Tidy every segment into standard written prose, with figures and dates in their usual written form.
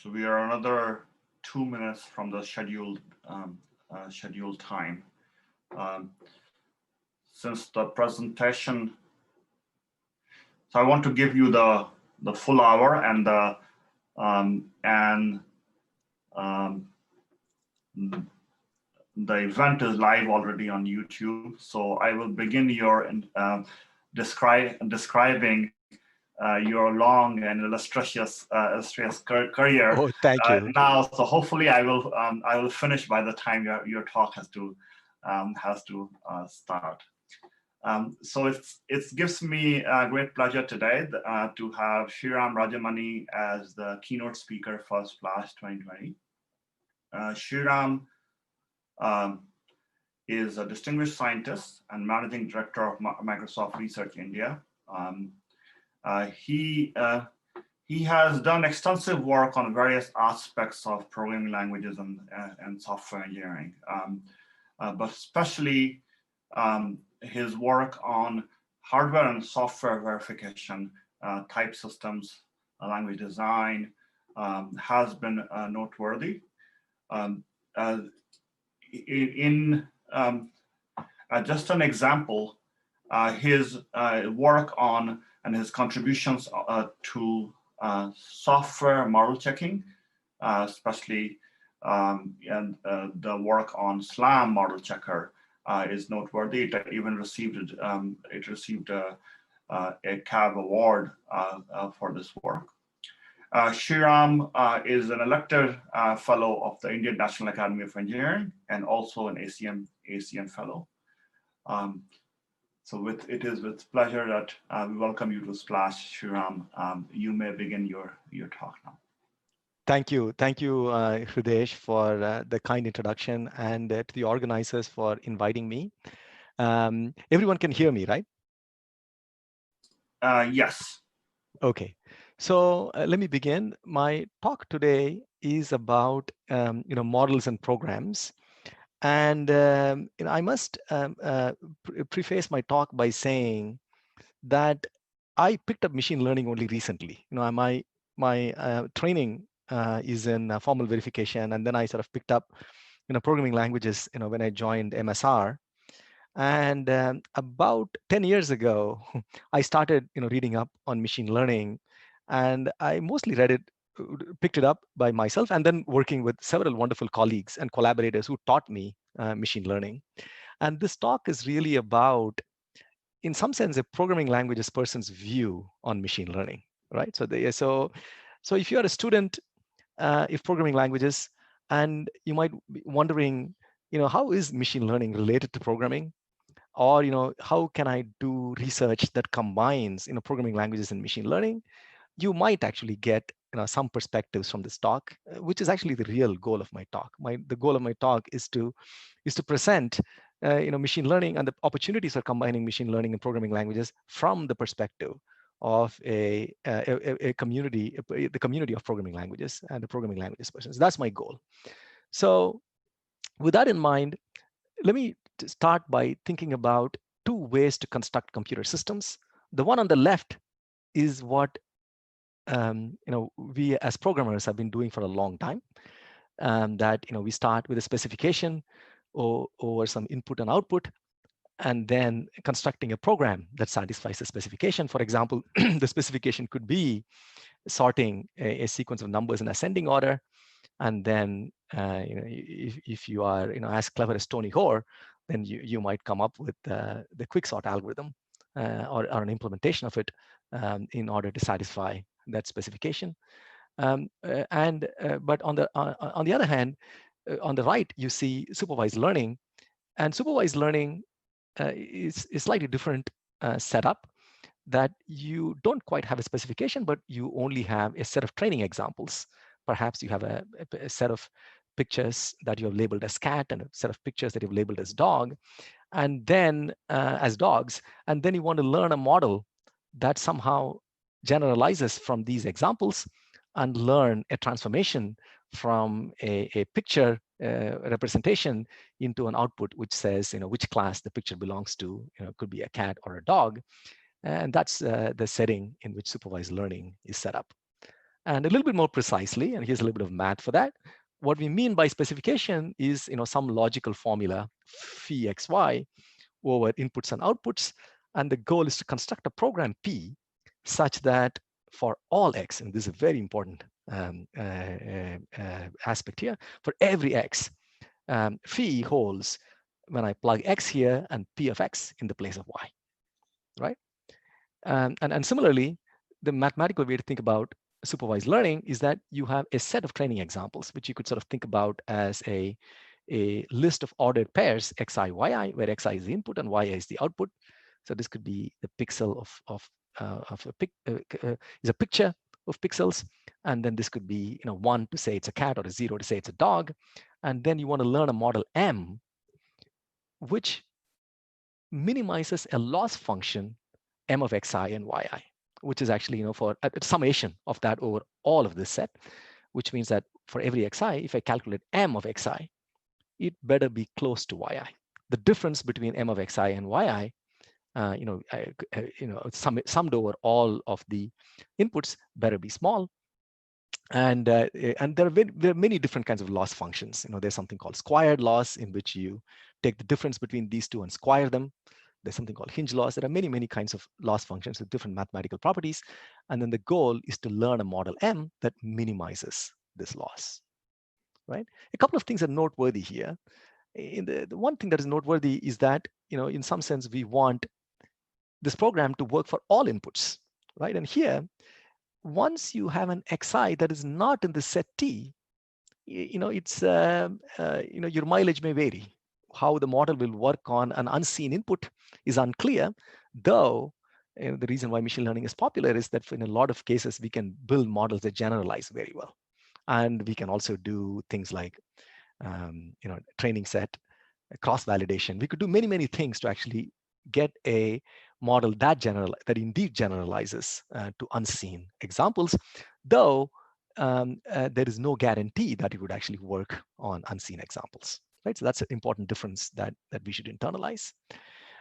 So we are another 2 minutes from the scheduled time. Um, since the presentation, so I want to give you the full hour and the event is live already on YouTube. So I will begin your describing your long and illustrious career Oh, thank you. now. So hopefully I will finish by the time your talk has to start. So it gives me a great pleasure today to have Shriram Rajamani as the keynote speaker for Splash 2020. Shriram is a distinguished scientist and managing director of Microsoft Research India. He has done extensive work on various aspects of programming languages and software engineering, but especially his work on hardware and software verification, type systems, language design has been noteworthy. Just an example, his work on and his contributions to software model checking, especially and the work on SLAM model checker is noteworthy. It even received a CAB award for this work. Shriram is an elected fellow of the Indian National Academy of Engineering and also an ACM fellow. So it is with pleasure that we welcome you to Splash, Shriram. You may begin your talk now. Thank you, Hridesh, for the kind introduction, and to the organizers for inviting me. Everyone can hear me, right? Yes. Okay, so let me begin. My talk today is about models and programs, and I must preface my talk by saying that I picked up machine learning only recently. My training is in formal verification, and then I sort of picked up programming languages when I joined MSR. And about 10 years ago, I started reading up on machine learning, and I mostly picked it up by myself, and then working with several wonderful colleagues and collaborators who taught me machine learning. And this talk is really about, in some sense, a programming languages person's view on machine learning, right? So if you are a student, if programming languages, and you might be wondering, how is machine learning related to programming? Or, how can I do research that combines, programming languages and machine learning? You might actually get, some perspectives from this talk, which is actually the real goal of my talk. The goal of my talk is to present, machine learning and the opportunities for combining machine learning and programming languages from the perspective of a community, the community of programming languages and the programming languages persons. That's my goal. So with that in mind, let me start by thinking about two ways to construct computer systems. The one on the left is what we as programmers have been doing for a long time. That we start with a specification or some input and output, and then constructing a program that satisfies the specification. For example, the specification could be sorting a sequence of numbers in ascending order. And then, if you are, as clever as Tony Hoare, then you might come up with the quicksort algorithm or an implementation of it in order to satisfy that specification. But on the other hand, on the right, you see supervised learning, and supervised learning is slightly different setup, that you don't quite have a specification, but you only have a set of training examples. Perhaps you have a set of pictures that you have labeled as cat and a set of pictures that you've labeled as dog, and then as dogs. And then you want to learn a model that somehow generalizes from these examples and learn a transformation from a picture representation into an output which says, which class the picture belongs to. Could be a cat or a dog. And that's the setting in which supervised learning is set up. And a little bit more precisely, and here's a little bit of math for that. What we mean by specification is some logical formula, phi xy, over inputs and outputs. And the goal is to construct a program P such that for all x, and this is a very important aspect here, for every x, phi holds when I plug x here and P of x in the place of y, right? And similarly, the mathematical way to think about supervised learning is that you have a set of training examples, which you could sort of think about as a list of ordered pairs, xi, yi, where xi is the input and yi is the output. So this could be the pixel is a picture of pixels, and then this could be 1 to say it's a cat, or a 0 to say it's a dog, and then you want to learn a model M, which minimizes a loss function M of xi and yi, which is actually for a summation of that over all of this set, which means that for every xi, if I calculate M of xi, it better be close to yi. The difference between M of xi and yi, summed over all of the inputs better be small. And there are many different kinds of loss functions. There's something called squared loss, in which you take the difference between these two and square them. There's something called hinge loss. There are many, many kinds of loss functions with different mathematical properties. And then the goal is to learn a model M that minimizes this loss, right? A couple of things are noteworthy here. The one thing that is noteworthy is that, in some sense, we want this program to work for all inputs, right? And here, once you have an xi that is not in the set T, it's your mileage may vary. How the model will work on an unseen input is unclear, though the reason why machine learning is popular is that in a lot of cases we can build models that generalize very well, and we can also do things like training set, cross validation. We could do many things to actually get a model that indeed generalizes to unseen examples, though there is no guarantee that it would actually work on unseen examples, right? So that's an important difference that we should internalize.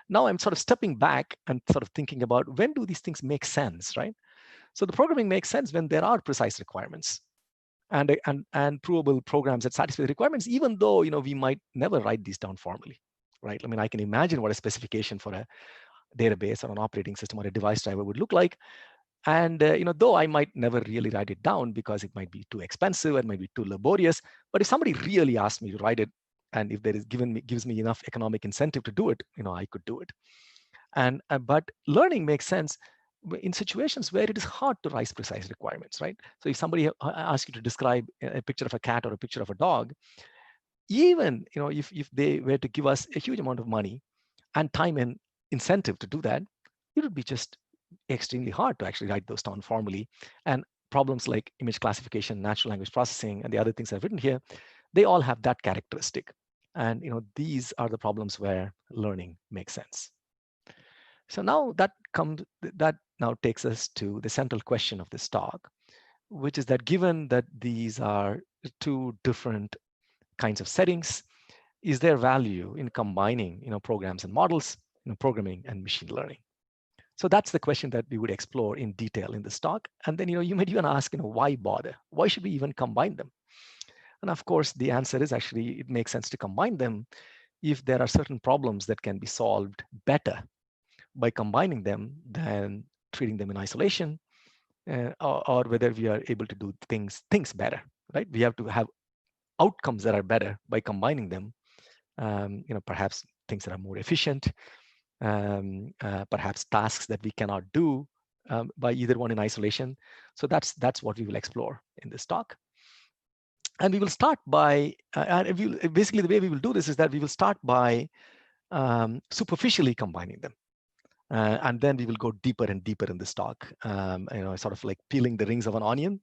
Now I'm sort of stepping back and sort of thinking about, when do these things make sense, right? So the programming makes sense when there are precise requirements and provable programs that satisfy the requirements, even though we might never write these down formally, right? I mean, I can imagine what a specification for a database or an operating system or a device driver would look like. And though I might never really write it down because it might be too expensive, it might be too laborious, but if somebody really asked me to write it, and if there is gives me enough economic incentive to do it, I could do it. And but learning makes sense in situations where it is hard to write precise requirements, right? So if somebody asks you to describe a picture of a cat or a picture of a dog, even if they were to give us a huge amount of money and time and incentive to do that, it would be just extremely hard to actually write those down formally. And problems like image classification, natural language processing, and the other things I've written here, they all have that characteristic. And these are the problems where learning makes sense. So now that now takes us to the central question of this talk, which is that given that these are two different kinds of settings, is there value in combining programs and models, programming and machine learning? So that's the question that we would explore in detail in this talk. And then you might even ask, why bother? Why should we even combine them? And of course, the answer is actually it makes sense to combine them if there are certain problems that can be solved better by combining them than treating them in isolation, or whether we are able to do things better, right? We have to have outcomes that are better by combining them. Perhaps things that are more efficient, perhaps tasks that we cannot do by either one in isolation. So that's what we will explore in this talk. And we will start by, basically the way we will do this is that we will start by superficially combining them. And then we will go deeper and deeper in this talk, sort of like peeling the rings of an onion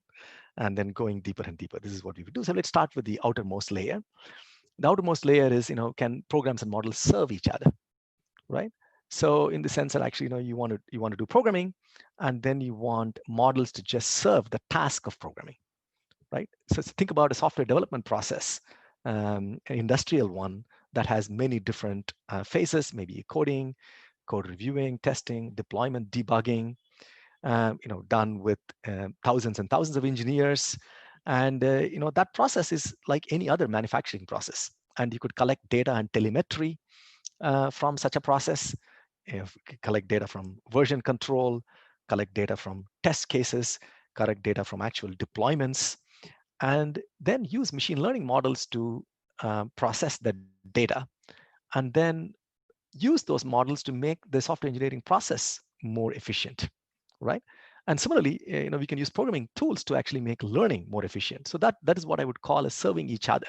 and then going deeper and deeper. This is what we will do. So let's start with the outermost layer. The outermost layer is, can programs and models serve each other, right? So in the sense that actually, you want to do programming, and then you want models to just serve the task of programming, right? So think about a software development process, an industrial one that has many different phases, maybe coding, code reviewing, testing, deployment, debugging. done with thousands and thousands of engineers. And that process is like any other manufacturing process. And you could collect data and telemetry from such a process, collect data from version control, collect data from test cases, collect data from actual deployments, and then use machine learning models to process the data, and then use those models to make the software engineering process more efficient, right? And similarly, we can use programming tools to actually make learning more efficient. So that is what I would call as serving each other.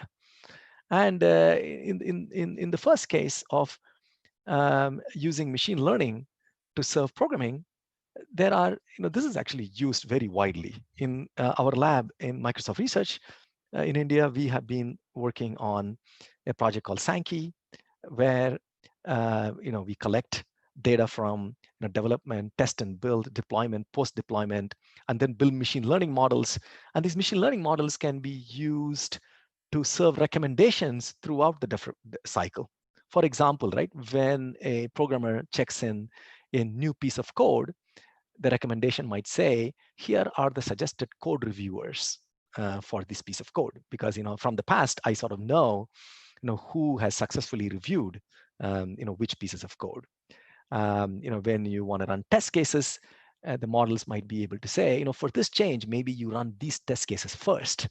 And in the first case of using machine learning to serve programming, there are, this is actually used very widely. In our lab in Microsoft Research in India, we have been working on a project called Sankey, where we collect data from development, test and build, deployment, post-deployment, and then build machine learning models. And these machine learning models can be used to serve recommendations throughout the cycle. For example, right, when a programmer checks in a new piece of code, the recommendation might say, here are the suggested code reviewers for this piece of code. Because from the past, I sort of know who has successfully reviewed which pieces of code. When you want to run test cases, the models might be able to say, for this change, maybe you run these test cases first,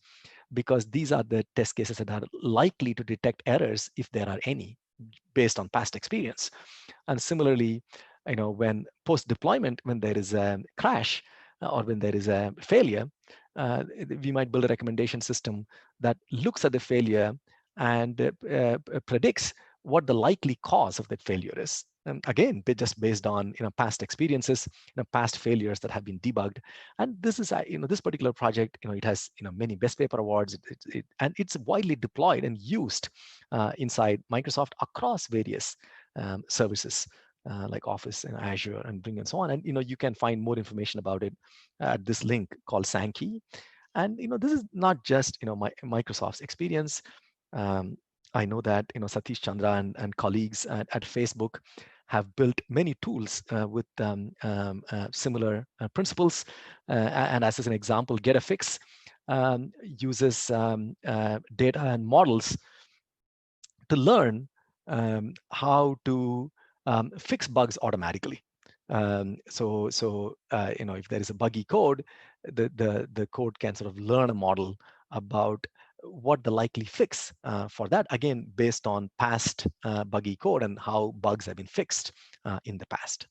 because these are the test cases that are likely to detect errors if there are any, based on past experience. And similarly, when post-deployment, when there is a crash or when there is a failure, we might build a recommendation system that looks at the failure and predicts what the likely cause of that failure is. And again, just based on past experiences, past failures that have been debugged. And this is this particular project, it has many best paper awards, and it's widely deployed and used inside Microsoft across various services like Office and Azure and Bing and so on. And you can find more information about it at this link called Sankey. And this is not just Microsoft's experience. I know that Satish Chandra and colleagues at Facebook have built many tools with similar principles. And as an example, GetAFix uses data and models to learn how to fix bugs automatically. So if there is a buggy code, the code can sort of learn a model about what the likely fix for that, again, based on past buggy code and how bugs have been fixed in the past.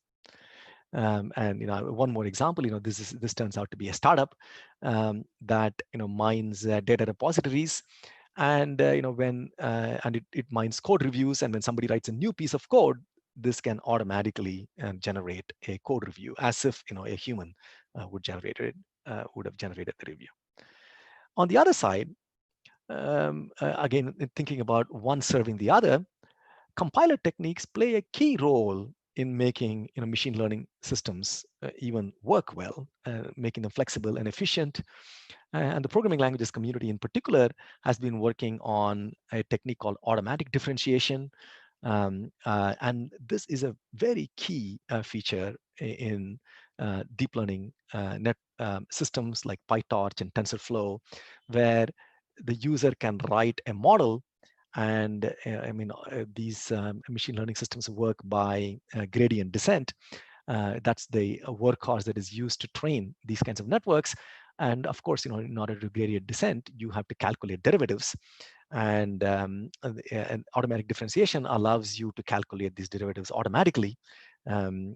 And one more example, this turns out to be a startup that mines data repositories, and when it mines code reviews, and when somebody writes a new piece of code, this can automatically generate a code review, as if a human would have generated the review. On the other side, again, thinking about one serving the other, compiler techniques play a key role in making machine learning systems even work well, making them flexible and efficient. And the programming languages community in particular has been working on a technique called automatic differentiation. And this is a very key feature in deep learning net systems like PyTorch and TensorFlow, where the user can write a model. And these machine learning systems work by gradient descent. That's the workhorse that is used to train these kinds of networks. And of course, in order to gradient descent, you have to calculate derivatives. And automatic differentiation allows you to calculate these derivatives automatically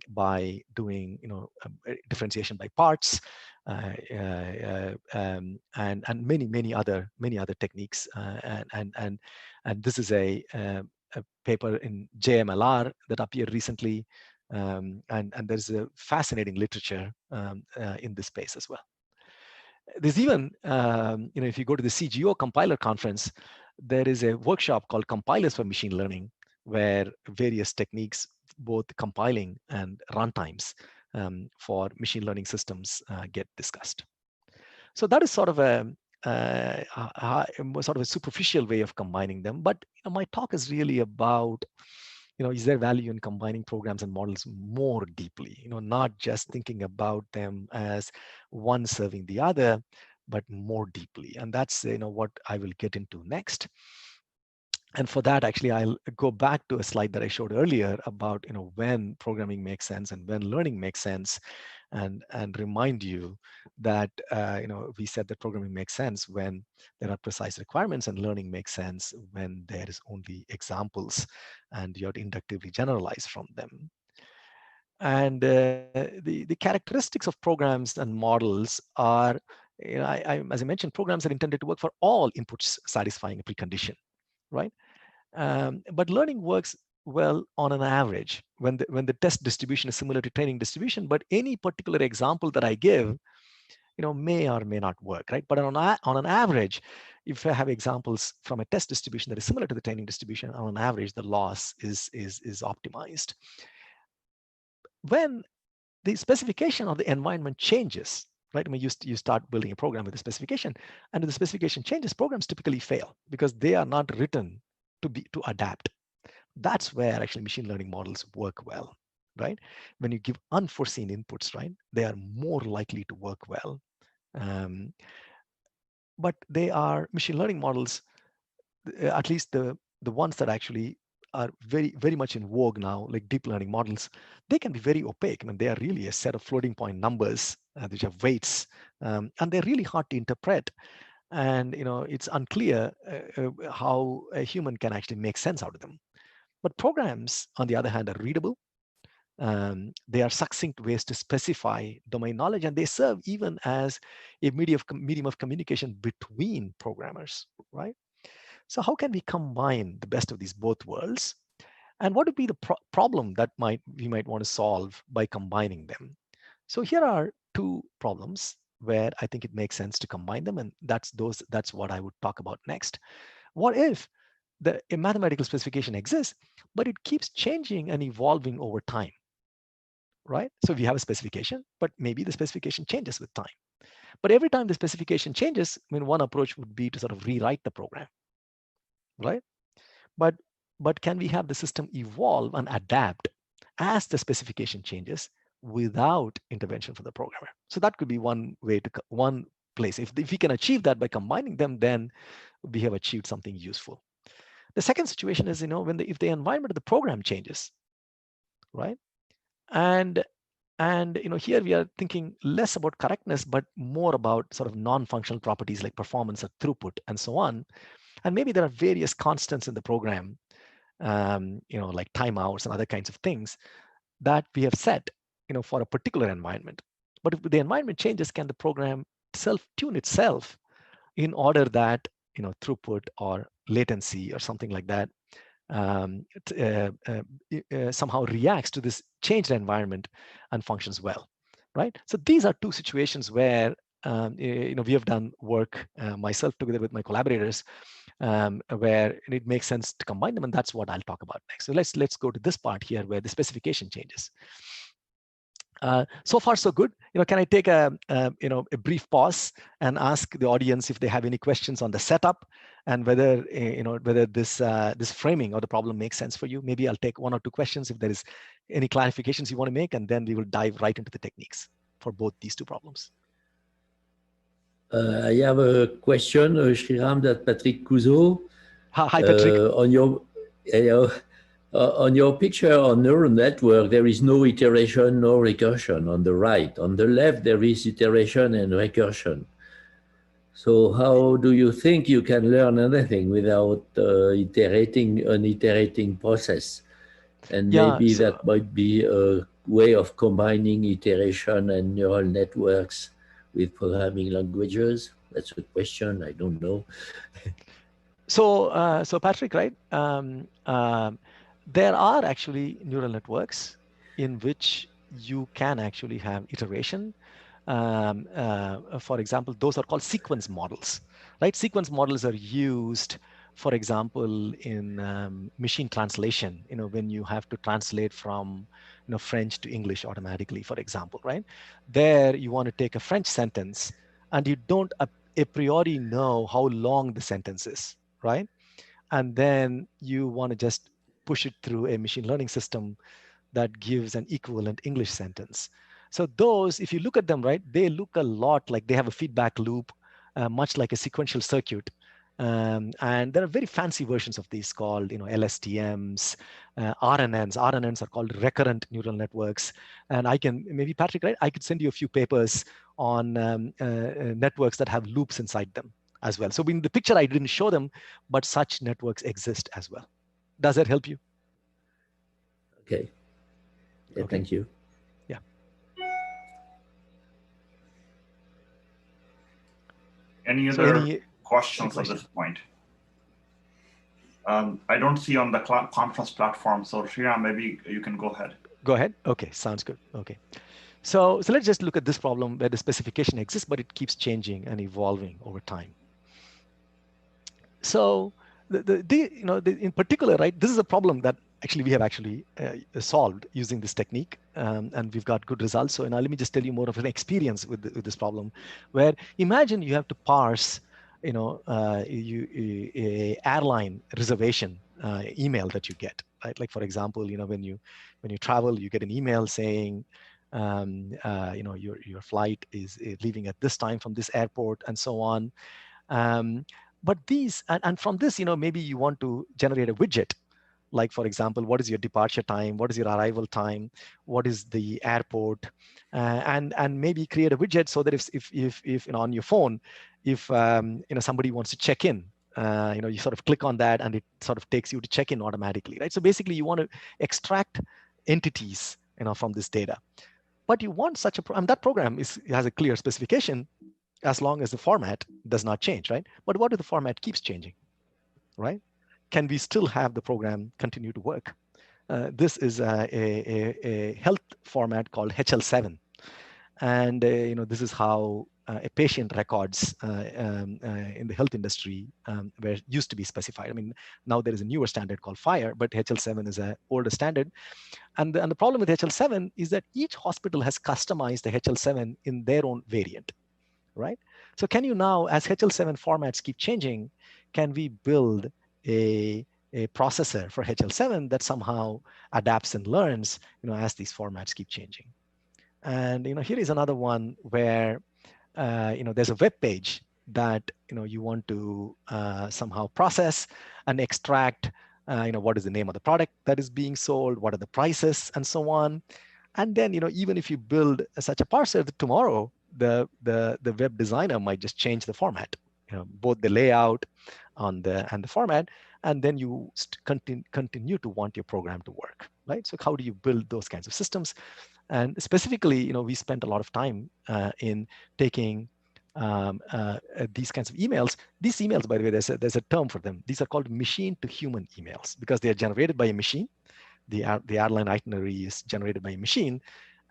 by doing differentiation by parts and many other techniques. And this is a paper in JMLR that appeared recently, and there's a fascinating literature in this space as well. There's even, if you go to the CGO compiler conference, there is a workshop called Compilers for Machine Learning, where various techniques, both compiling and runtimes for machine learning systems get discussed. So that is sort of a superficial way of combining them. But my talk is really about is there value in combining programs and models more deeply? Not just thinking about them as one serving the other, but more deeply. And that's what I will get into next. And for that, actually, I'll go back to a slide that I showed earlier about when programming makes sense and when learning makes sense, and remind you that we said that programming makes sense when there are precise requirements, and learning makes sense when there is only examples and you have to inductively generalize from them. And the characteristics of programs and models are, as I mentioned, programs are intended to work for all inputs satisfying a precondition, right? But learning works well on an average when the test distribution is similar to training distribution, but any particular example that I give, may or may not work, right? But on an average, if I have examples from a test distribution that is similar to the training distribution, on an average, the loss is optimized. When the specification of the environment changes, right? I mean, you start building a program with a specification, and if the specification changes, programs typically fail because they are not written to adapt. That's where actually machine learning models work well, right? When you give unforeseen inputs, right, they are more likely to work well. Um, but they are machine learning models, at least the ones that actually are very, very much in vogue now, like deep learning models. They can be very opaque. I mean, they are really a set of floating point numbers which have weights, and they're really hard to interpret. And it's unclear how a human can actually make sense out of them. But programs, on the other hand, are readable. They are succinct ways to specify domain knowledge, and they serve even as a medium of communication between programmers, right? So how can we combine the best of these both worlds? And what would be the problem that we might want to solve by combining them? So here are two problems where I think it makes sense to combine them, and that's what I would talk about next. What if a mathematical specification exists, but it keeps changing and evolving over time, right? So we have a specification, but maybe the specification changes with time. But every time the specification changes, I mean, one approach would be to sort of rewrite the program, right? But can we have the system evolve and adapt as the specification changes without intervention from the programmer? So that could be one place. If we can achieve that by combining them, then we have achieved something useful. The second situation is, if the environment of the program changes, right? And here we are thinking less about correctness, but more about sort of non-functional properties like performance or throughput and so on. And maybe there are various constants in the program, like timeouts and other kinds of things that we have set, for a particular environment. But if the environment changes, can the program self-tune itself in order that, throughput or latency or something like that somehow reacts to this changed environment and functions well, right? So these are two situations where we have done work myself together with my collaborators, where it makes sense to combine them, and that's what I'll talk about next. So let's go to this part here where the specification changes. So far, so good. Can I take a brief pause and ask the audience if they have any questions on the setup and whether whether this framing of the problem makes sense for you? Maybe I'll take one or two questions if there is any clarifications you want to make, and then we will dive right into the techniques for both these two problems. I have a question, Sriram, that Patrick Couzeau. Hi, Patrick. On your picture on neural network, there is no iteration, no recursion on the right. On the left, there is iteration and recursion. So how do you think you can learn anything without an iterating process? And maybe that might be a way of combining iteration and neural networks with programming languages. That's a question. I don't know. So Patrick, right? There are actually neural networks in which you can actually have iteration. For example, those are called sequence models, right? Sequence models are used, for example, in machine translation, when you have to translate from French to English automatically, for example, right? There you want to take a French sentence and you don't a priori know how long the sentence is, right? And then you want to just push it through a machine learning system that gives an equivalent English sentence. So those, if you look at them, right, they look a lot like they have a feedback loop, much like a sequential circuit. And there are very fancy versions of these called, LSTMs, RNNs. RNNs are called recurrent neural networks. And I can, maybe Patrick, right? I could send you a few papers on networks that have loops inside them as well. So in the picture, I didn't show them, but such networks exist as well. Does that help you? Okay. Yeah, Okay. thank you. Yeah. Any other questions at this point? I don't see on the conference platform, so Shriram, maybe you can go ahead. Go ahead. Okay, sounds good. Okay. So let's just look at this problem where the specification exists, but it keeps changing and evolving over time. So in particular, right, this is a problem that actually we have solved using this technique, and we've got good results. So now let me just tell you more of an experience with this problem, where imagine you have to parse, a airline reservation email that you get, right? Like for example, when you travel, you get an email saying, your flight is leaving at this time from this airport, and so on. But these, and from this, maybe you want to generate a widget, like for example, what is your departure time? What is your arrival time? What is the airport? And maybe create a widget so that if on your phone, if somebody wants to check in, you sort of click on that and it sort of takes you to check in automatically, right? So basically, you want to extract entities, from this data. But you want such and that program has a clear specification, as long as the format does not change, right? But what if the format keeps changing, right? Can we still have the program continue to work? This is a health format called HL7. And this is how a patient records in the health industry where it used to be specified. I mean, now there is a newer standard called FHIR, but HL7 is an older standard. And the problem with HL7 is that each hospital has customized the HL7 in their own variant, right? So can you now, as HL7 formats keep changing, can we build a processor for HL7 that somehow adapts and learns, as these formats keep changing? And here is another one where there's a web page that you want to somehow process and extract. What is the name of the product that is being sold? What are the prices, and so on. And then even if you build such a parser, tomorrow the web designer might just change the format, both the layout and the format, and then you continue to want your program to work, right? So how do you build those kinds of systems? And specifically, we spent a lot of time in taking these kinds of emails. These emails, by the way, there's a term for them. These are called machine-to-human emails because they are generated by a machine. The airline itinerary is generated by a machine,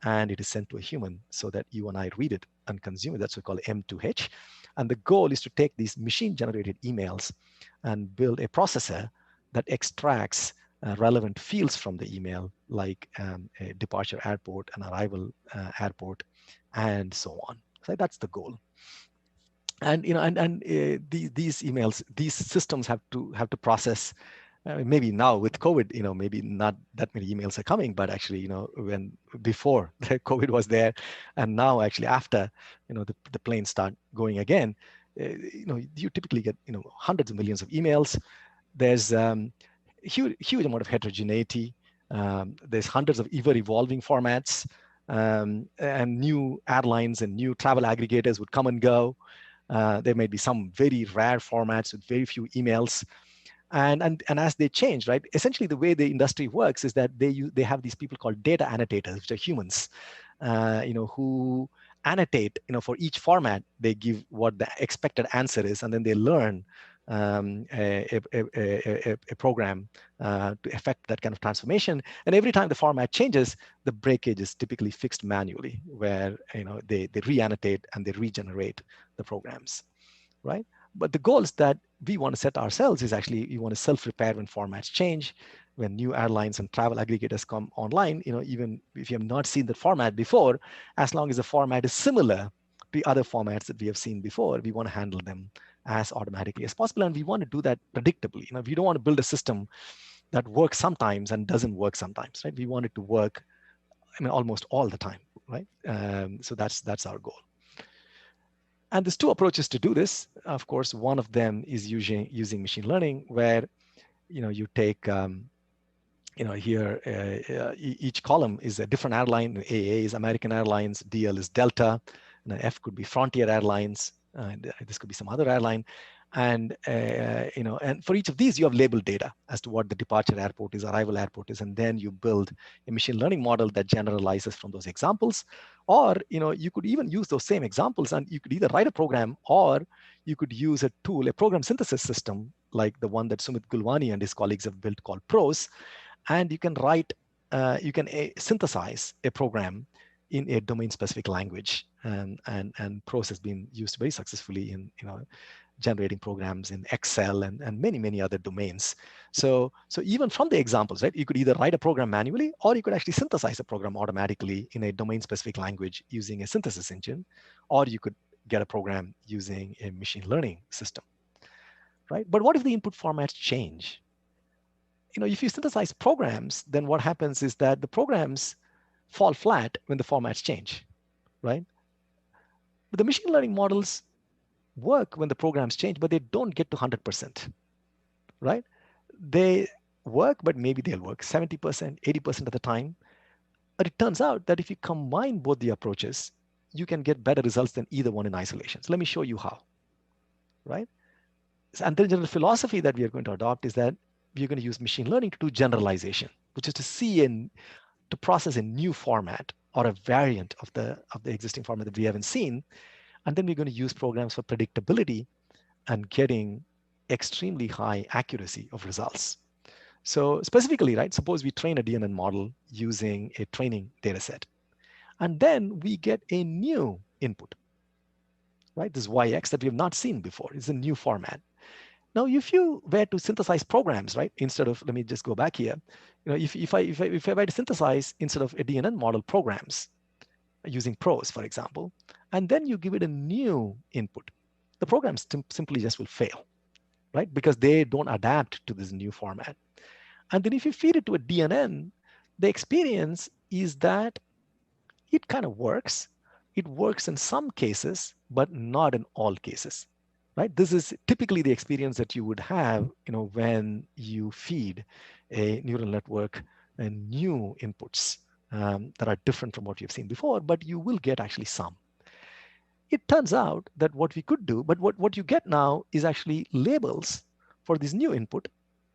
and it is sent to a human so that you and I read it and consume it. That's what we call M2H. And the goal is to take these machine-generated emails and build a processor that extracts relevant fields from the email, like a departure airport, an arrival airport, and so on. So that's the goal. And these emails, these systems have to process. Maybe now with COVID, maybe not that many emails are coming, but actually, when before the COVID was there, and now actually after, the planes start going again, you typically get, hundreds of millions of emails. There's huge amount of heterogeneity. There's hundreds of ever evolving formats, and new airlines and new travel aggregators would come and go. There may be some very rare formats with very few emails. And as they change, right, essentially the way the industry works is that they have these people called data annotators, which are humans, who annotate, for each format, they give what the expected answer is, and then they learn a program to effect that kind of transformation. And every time the format changes, the breakage is typically fixed manually, where they re-annotate and they regenerate the programs, right? But the goals that we want to set ourselves is actually you want to self-repair when formats change, when new airlines and travel aggregators come online. Even if you have not seen the format before, as long as the format is similar to other formats that we have seen before, we want to handle them as automatically as possible, and we want to do that predictably. We don't want to build a system that works sometimes and doesn't work sometimes, right? We want it to work, I mean, almost all the time, right? So that's our goal. And there's two approaches to do this. Of course, one of them is using machine learning, where you take here each column is a different airline. AA is American Airlines, DL is Delta, and F could be Frontier Airlines, and this could be some other airline. And and for each of these, you have labeled data as to what the departure airport is, arrival airport is, and then you build a machine learning model that generalizes from those examples. Or you could even use those same examples, and you could either write a program, or you could use a tool, a program synthesis system like the one that Sumit Gulwani and his colleagues have built called PROS, and you can write, you can synthesize a program in a domain-specific language, and PROS has been used very successfully in generating programs in Excel and many other domains. So even from the examples, right, you could either write a program manually, or you could actually synthesize a program automatically in a domain-specific language using a synthesis engine, or you could get a program using a machine learning system, right? But what if the input formats change? If you synthesize programs, then what happens is that the programs fall flat when the formats change, right? But the machine learning models work when the programs change, but they don't get to 100%, right? They work, but maybe they'll work 70%, 80% of the time. But it turns out that if you combine both the approaches, you can get better results than either one in isolation. So let me show you how, right? And the general philosophy that we are going to adopt is that we're going to use machine learning to do generalization, which is to see and to process a new format or a variant of the existing format that we haven't seen. And then we're going to use programs for predictability and getting extremely high accuracy of results. So specifically, right, suppose we train a DNN model using a training data set, and then we get a new input, right? This YX that we have not seen before. It's a new format. Now, if you were to synthesize programs, right, instead of, let me just go back here, if I were to synthesize instead of a DNN model programs using PROS, for example, and then you give it a new input, the programs simply just will fail, right? Because they don't adapt to this new format. And then if you feed it to a DNN, the experience is that it kind of works. It works in some cases, but not in all cases, right? This is typically the experience that you would have, when you feed a neural network and new inputs that are different from what you've seen before, but you will get actually some. It turns out that what we could do, but what you get now is actually labels for this new input,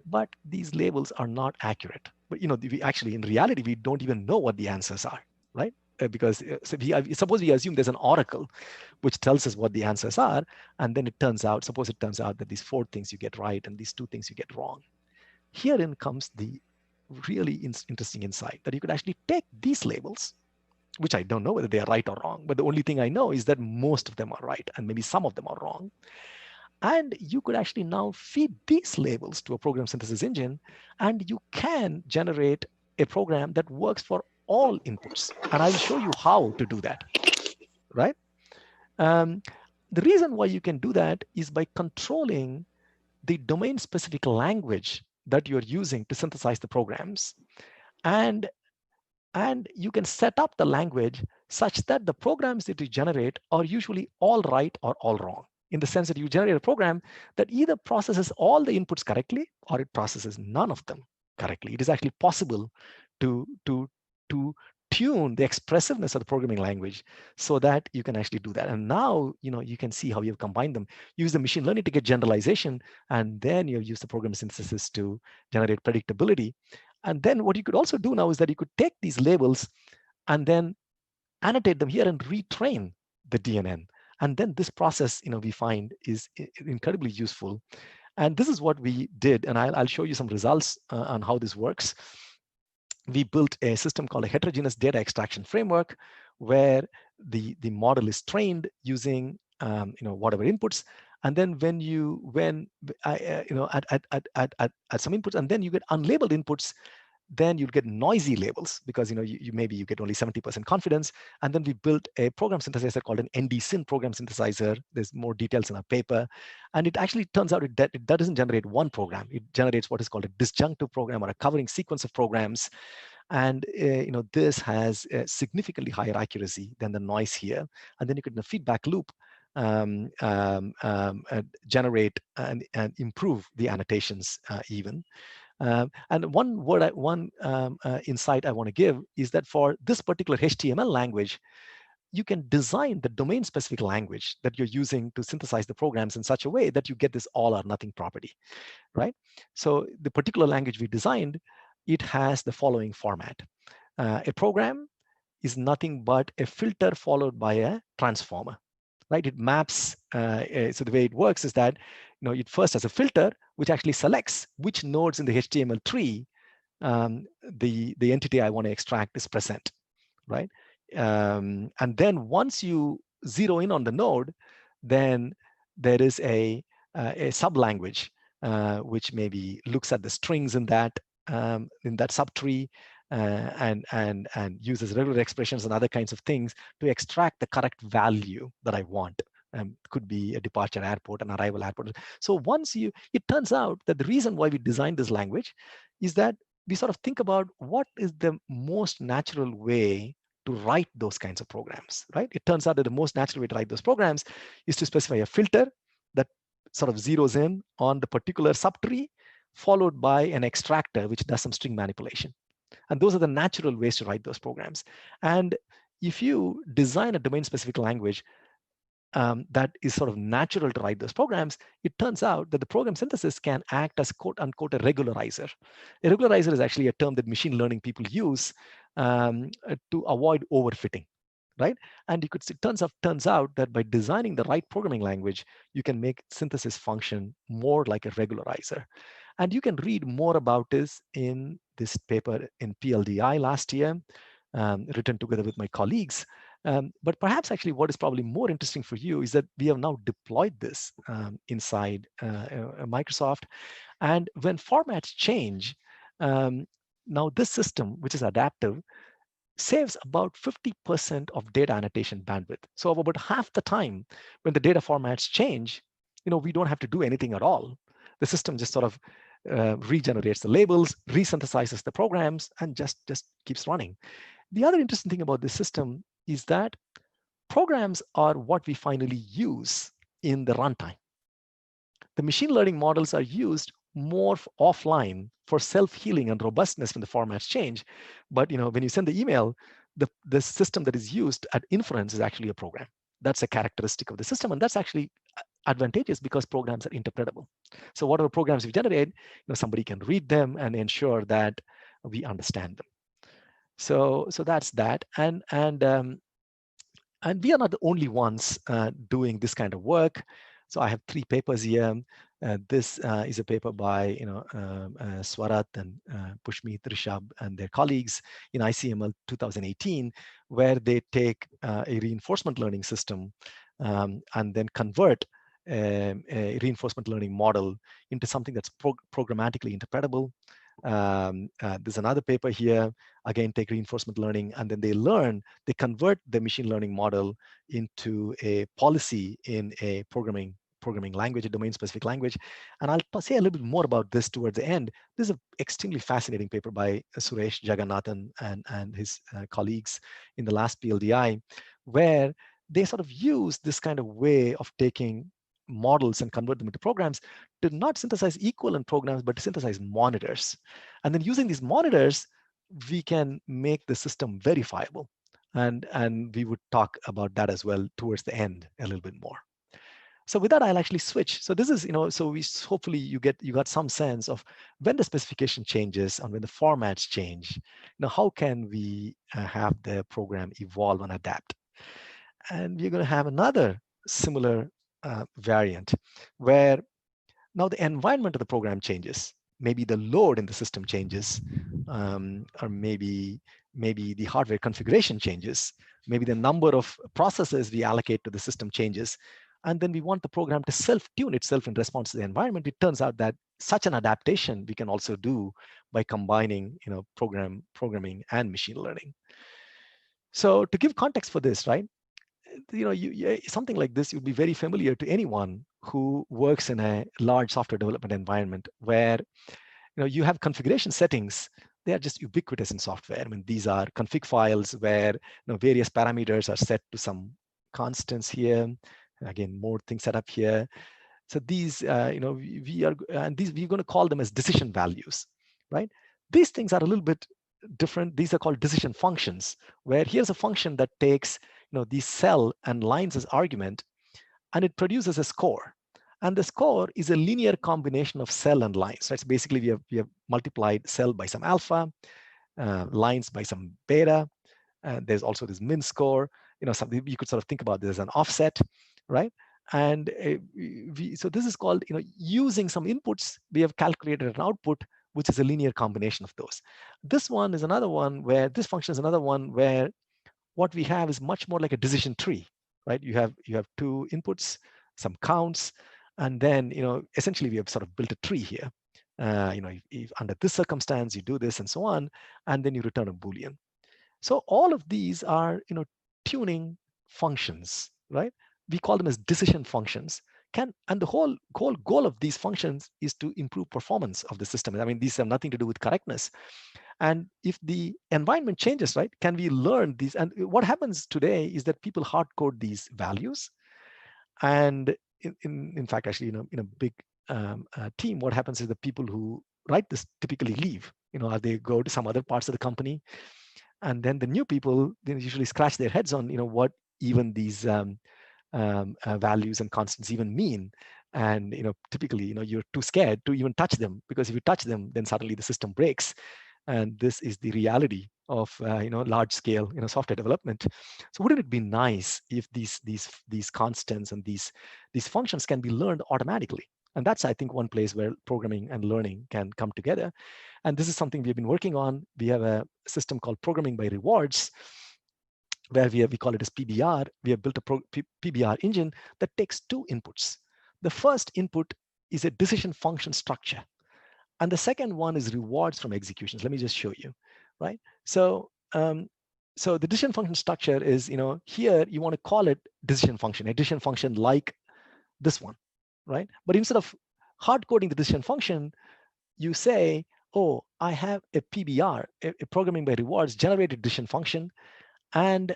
but these labels are not accurate. But we actually, in reality, we don't even know what the answers are, right? Because suppose we assume there's an oracle which tells us what the answers are, and then suppose it turns out that these 4 things you get right and these 2 things you get wrong. Herein comes the really interesting insight that you could actually take these labels, which I don't know whether they are right or wrong, but the only thing I know is that most of them are right and maybe some of them are wrong. And you could actually now feed these labels to a program synthesis engine, and you can generate a program that works for all inputs. And I'll show you how to do that, right? The reason why you can do that is by controlling the domain-specific language that you're using to synthesize the programs. And you can set up the language such that the programs that you generate are usually all right or all wrong, in the sense that you generate a program that either processes all the inputs correctly or it processes none of them correctly. It is actually possible to tune the expressiveness of the programming language so that you can actually do that. And now, you can see how you've combined them. Use the machine learning to get generalization, and then you use the program synthesis to generate predictability. And then what you could also do now is that you could take these labels and then annotate them here and retrain the DNN. And then this process, we find is incredibly useful. And this is what we did. And I'll show you some results on how this works. We built a system called a heterogeneous data extraction framework, where the model is trained using whatever inputs, and then at some inputs, and then you get unlabeled inputs then you'll get noisy labels because you maybe you get only 70% confidence. And then we built a program synthesizer called an ND-SYN program synthesizer. There's more details in our paper. And it actually turns out it doesn't generate one program. It generates what is called a disjunctive program or a covering sequence of programs. And this has significantly higher accuracy than the noise here. And then you could, in a feedback loop, generate and improve the annotations even. And one insight I want to give is that for this particular HTML language, you can design the domain-specific language that you're using to synthesize the programs in such a way that you get this all or nothing property, right? So the particular language we designed, it has the following format. A program is nothing but a filter followed by a transformer, right? It maps, so the way it works is that, it first has a filter, which actually selects which nodes in the HTML tree the entity I want to extract is present, right? And then once you zero in on the node, then there is a sub-language which maybe looks at the strings in that subtree and uses regular expressions and other kinds of things to extract the correct value that I want. Could be a departure airport, an arrival airport. So it turns out that the reason why we designed this language is that we sort of think about what is the most natural way to write those kinds of programs, right? It turns out that the most natural way to write those programs is to specify a filter that sort of zeroes in on the particular subtree, followed by an extractor, which does some string manipulation. And those are the natural ways to write those programs. And if you design a domain-specific language that is sort of natural to write those programs, it turns out that the program synthesis can act as quote unquote a regularizer. A regularizer is actually a term that machine learning people use to avoid overfitting, right? And it turns out that by designing the right programming language, you can make synthesis function more like a regularizer. And you can read more about this in this paper in PLDI last year, written together with my colleagues. But perhaps actually what is probably more interesting for you is that we have now deployed this inside Microsoft. And when formats change, now this system, which is adaptive, saves about 50% of data annotation bandwidth. So about half the time when the data formats change, we don't have to do anything at all. The system just sort of regenerates the labels, resynthesizes the programs, and just keeps running. The other interesting thing about this system is that programs are what we finally use in the runtime. The machine learning models are used more offline for self-healing and robustness when the formats change. But when you send the email, the system that is used at inference is actually a program. That's a characteristic of the system, and that's actually advantageous because programs are interpretable. So whatever programs we generate, somebody can read them and ensure that we understand them. So that's that, and we are not the only ones doing this kind of work. So I have 3 papers here. This is a paper by Swarat and Pushmeet, Rishabh, and their colleagues in ICML 2018, where they take a reinforcement learning system and then convert a reinforcement learning model into something that's programmatically interpretable. There's another paper here, again, take reinforcement learning, and then they convert the machine learning model into a policy in a programming language, a domain-specific language. And I'll say a little bit more about this towards the end. This is an extremely fascinating paper by Suresh Jagannathan and his colleagues in the last PLDI, where they sort of use this kind of way of taking models and convert them into programs to not synthesize equivalent programs, but to synthesize monitors. And then using these monitors, we can make the system verifiable. And we would talk about that as well towards the end a little bit more. So with that, I'll actually switch. So this is, so hopefully you got some sense of when the specification changes and when the formats change, how can we have the program evolve and adapt? And we're going to have another similar variant where now the environment of the program changes. Maybe the load in the system changes, or maybe the hardware configuration changes. Maybe the number of processes we allocate to the system changes. and then we want the program to self-tune itself in response to the environment. It turns out that such an adaptation we can also do by combining, programming and machine learning. So to give context for this, right, something like this would be very familiar to anyone who works in a large software development environment where you have configuration settings. They are just ubiquitous in software. I mean, these are config files where various parameters are set to some constants here. Again, more things set up here. So these, we're going to call them as decision values, right? These things are a little bit different. These are called decision functions, where here's a function that takes these cell and lines as argument, and it produces a score. And the score is a linear combination of cell and lines. Right? So basically, we have multiplied cell by some alpha, lines by some beta. There's also this min score. Something you could sort of think about this as an offset, right? And so this is called, using some inputs, we have calculated an output, which is a linear combination of those. This one is another one where this function is another one where what we have is much more like a decision tree, right? You have two inputs, some counts, and then essentially we have sort of built a tree here. If under this circumstance you do this and so on, and then you return a Boolean. So all of these are tuning functions, right? We call them as decision functions. And the whole goal of these functions is to improve performance of the system. I mean, these have nothing to do with correctness. And if the environment changes, right, can we learn these? And what happens today is that people hard code these values. And in fact, actually, in a big team, what happens is the people who write this typically leave. They go to some other parts of the company, and then the new people usually scratch their heads on what even these values and constants even mean. And typically you're too scared to even touch them, because if you touch them, then suddenly the system breaks. And this is the reality of large scale software development. So wouldn't it be nice if these constants and these functions can be learned automatically? And that's, I think, one place where programming and learning can come together. And this is something we've been working on. We have a system called programming by rewards, where we call it as PBR. We have built a PBR engine that takes two inputs. The first input is a decision function structure, and the second one is rewards from executions. Let me just show you, right? So so the decision function structure is, here you want to call it decision function, a decision function like this one, right? But instead of hard coding the decision function, you say, oh, I have a PBR, a programming by rewards generated decision function, and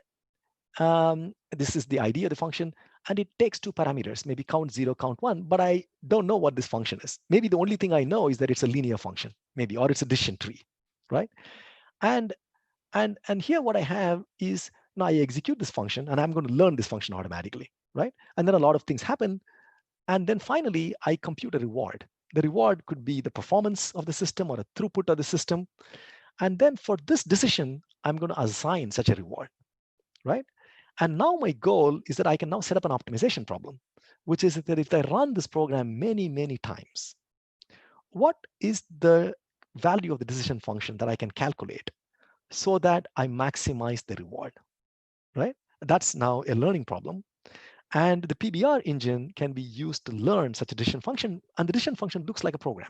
this is the ID of the function, and it takes two parameters, maybe count 0, count 1, but I don't know what this function is. Maybe the only thing I know is that it's a linear function, maybe, or it's a decision tree, right? And here what I have is, now I execute this function, and I'm going to learn this function automatically, right? And then a lot of things happen, and then finally I compute a reward. The reward could be the performance of the system or a throughput of the system. And then for this decision, I'm going to assign such a reward, right? And now my goal is that I can now set up an optimization problem, which is that if I run this program many, many times, what is the value of the decision function that I can calculate so that I maximize the reward, right? That's now a learning problem. And the PBR engine can be used to learn such a decision function. And the decision function looks like a program,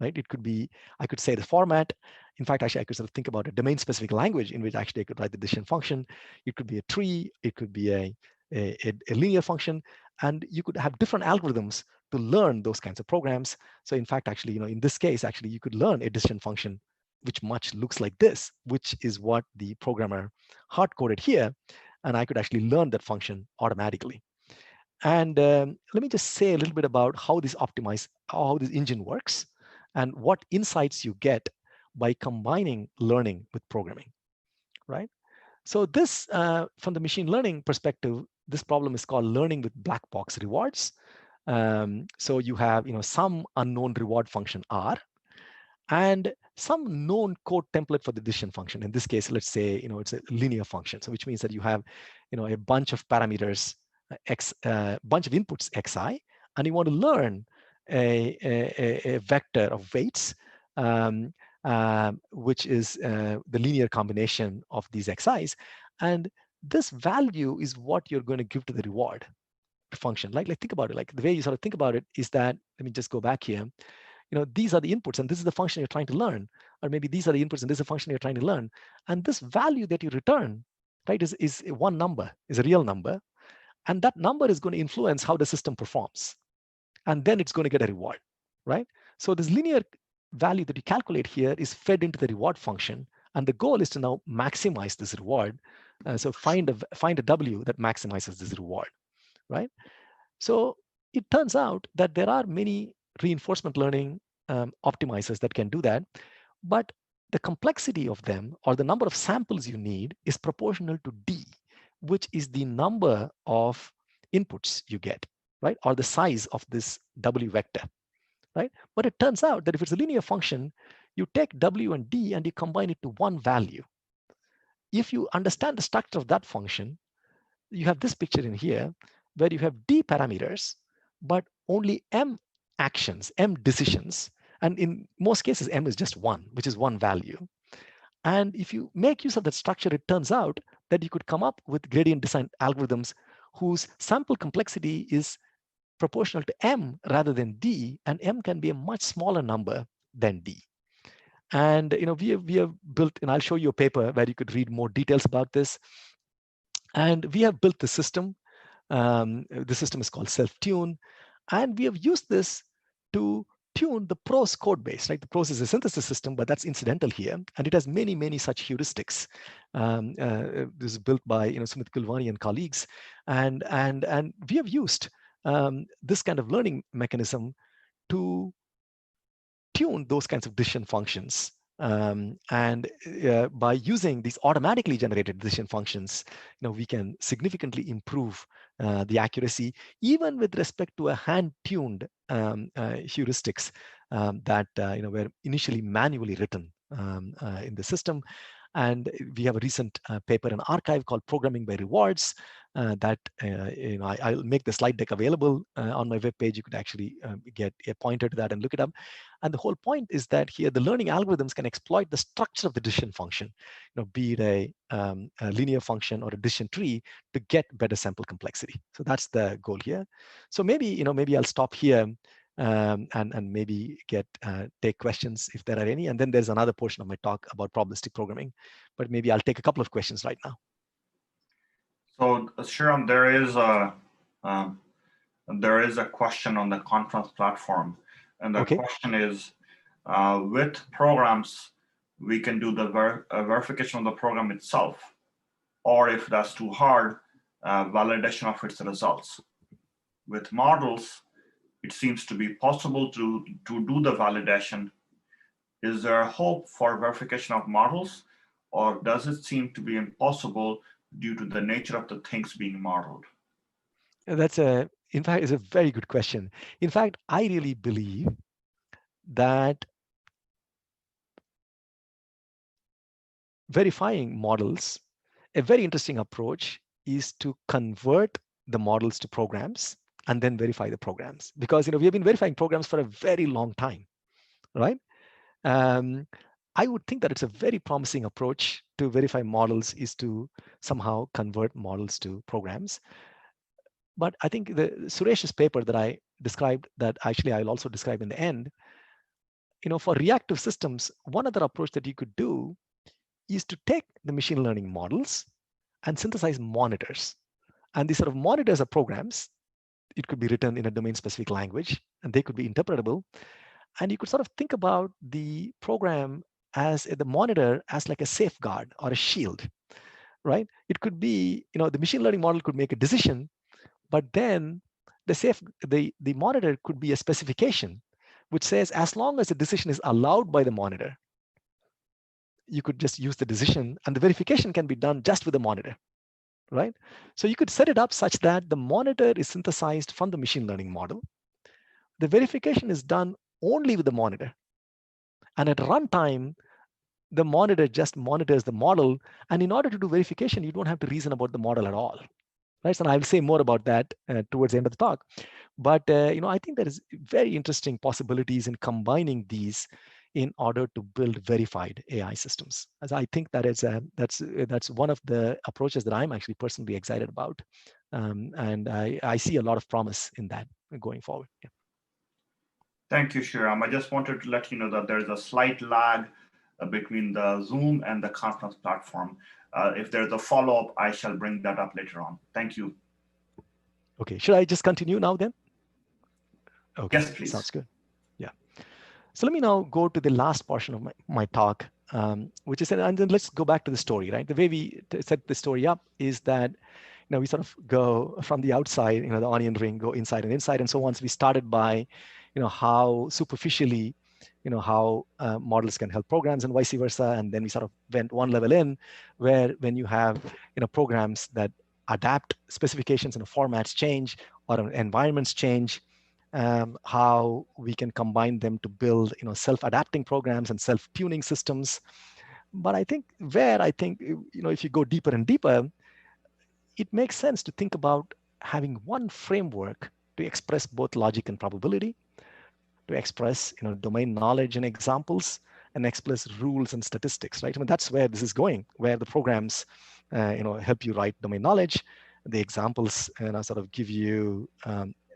right? It could be, I could say the format. In fact, actually, I could sort of think about a domain-specific language in which actually I could write the decision function. It could be a tree. It could be a linear function. And you could have different algorithms to learn those kinds of programs. So in fact, actually, in this case, actually, you could learn a decision function which much looks like this, which is what the programmer hard-coded here. And I could actually learn that function automatically. And let me just say a little bit about how this engine works and what insights you get by combining learning with programming, right? So this, from the machine learning perspective, this problem is called learning with black box rewards. So you have, some unknown reward function R, and some known code template for the decision function. In this case, let's say, it's a linear function. So which means that you have, a bunch of parameters, bunch of inputs xi, and you want to learn a vector of weights, which is the linear combination of these xi's. And this value is what you're going to give to the reward, function. Like think about it. Like the way you sort of think about it is that, let me just go back here. These are the inputs and this is the function you're trying to learn. Or maybe these are the inputs and this is the function you're trying to learn. And this value that you return, right, is one number, is a real number. And that number is going to influence how the system performs. And then it's going to get a reward, right? So this linear value that you calculate here is fed into the reward function. And the goal is to now maximize this reward. So find a W that maximizes this reward, right? So it turns out that there are many reinforcement learning optimizers that can do that, but the complexity of them or the number of samples you need is proportional to D, which is the number of inputs you get, right? Or the size of this W vector, right? But it turns out that if it's a linear function, you take W and D and you combine it to one value. If you understand the structure of that function, you have this picture in here where you have D parameters, but only M actions, M decisions. And in most cases, M is just one, which is one value. And if you make use of that structure, it turns out that you could come up with gradient descent algorithms whose sample complexity is proportional to M rather than D, and M can be a much smaller number than D. And we have built, and I'll show you a paper where you could read more details about this. And we have built the system. The system is called self-tune. And we have used this to tune the PROS code base, right? The PROS is a synthesis system, but that's incidental here. And it has many, many such heuristics. This is built by Sumit Kulwani and colleagues. And we have used this kind of learning mechanism to tune those kinds of decision functions. By using these automatically generated decision functions, we can significantly improve the accuracy, even with respect to a hand-tuned heuristics that were initially manually written in the system. And we have a recent paper in archive called Programming by Rewards that I'll make the slide deck available on my webpage. You could actually get a pointer to that and look it up. And the whole point is that here the learning algorithms can exploit the structure of the decision function, be it a linear function or a decision tree, to get better sample complexity. So that's the goal here. So maybe I'll stop here and maybe take questions if there are any. And then there's another portion of my talk about probabilistic programming, but maybe I'll take a couple of questions right now. So Shriram, there is a question on the conference platform. And the question is, with programs, we can do the verification of the program itself, or if that's too hard, validation of its results. With models, it seems to be possible to do the validation. Is there hope for verification of models, or does it seem to be impossible due to the nature of the things being modeled? In fact, it's a very good question. In fact, I really believe that verifying models, a very interesting approach is to convert the models to programs and then verify the programs. Because we have been verifying programs for a very long time, right? I would think that it's a very promising approach to verify models is to somehow convert models to programs. But I think Suresh's paper that I described, that actually I'll also describe in the end, for reactive systems, one other approach that you could do is to take the machine learning models and synthesize monitors. And these sort of monitors are programs. It could be written in a domain-specific language, and they could be interpretable. And you could sort of think about the program as the monitor as like a safeguard or a shield, right? It could be, the machine learning model could make a decision, but then the monitor could be a specification which says as long as the decision is allowed by the monitor, you could just use the decision, and the verification can be done just with the monitor, right? So you could set it up such that the monitor is synthesized from the machine learning model. The verification is done only with the monitor. And at runtime, the monitor just monitors the model. And in order to do verification, you don't have to reason about the model at all. Right? And I'll say more about that towards the end of the talk. But I think there is very interesting possibilities in combining these in order to build verified AI systems. As I think that is that's one of the approaches that I'm actually personally excited about And I see a lot of promise in that going forward. Yeah. Thank you, Shriram. I just wanted to let you know that there's a slight lag between the Zoom and the conference platform. If there's a follow-up, I shall bring that up later on. Thank you. Okay, should I just continue now then? Okay, yes, please. Sounds good. Yeah. So let me now go to the last portion of my talk, which is, and then let's go back to the story, right? The way we set the story up is that, we sort of go from the outside, the onion ring, go inside and inside. And so once we started by, how superficially, how models can help programs and vice versa. And then we sort of went one level in where when you have, programs that adapt specifications and formats change or environments change, how we can combine them to build, self-adapting programs and self-tuning systems. But I think if you go deeper and deeper, it makes sense to think about having one framework to express both logic and probability, to express domain knowledge and examples, and express rules and statistics, right? I mean, that's where this is going, where the programs help you write domain knowledge. The examples sort of give you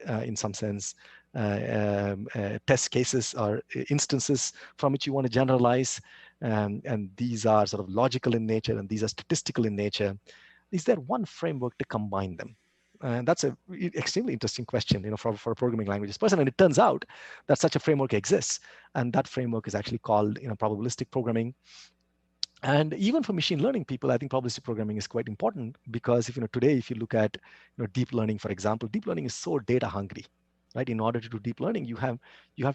in some sense test cases or instances from which you want to generalize, and these are sort of logical in nature and these are statistical in nature. Is there one framework to combine them? And that's an extremely interesting question, for a programming languages person. And it turns out that such a framework exists, and that framework is actually called, probabilistic programming. And even for machine learning people, I think probabilistic programming is quite important because today, if you look at deep learning, for example, deep learning is so data hungry, right? In order to do deep learning, you have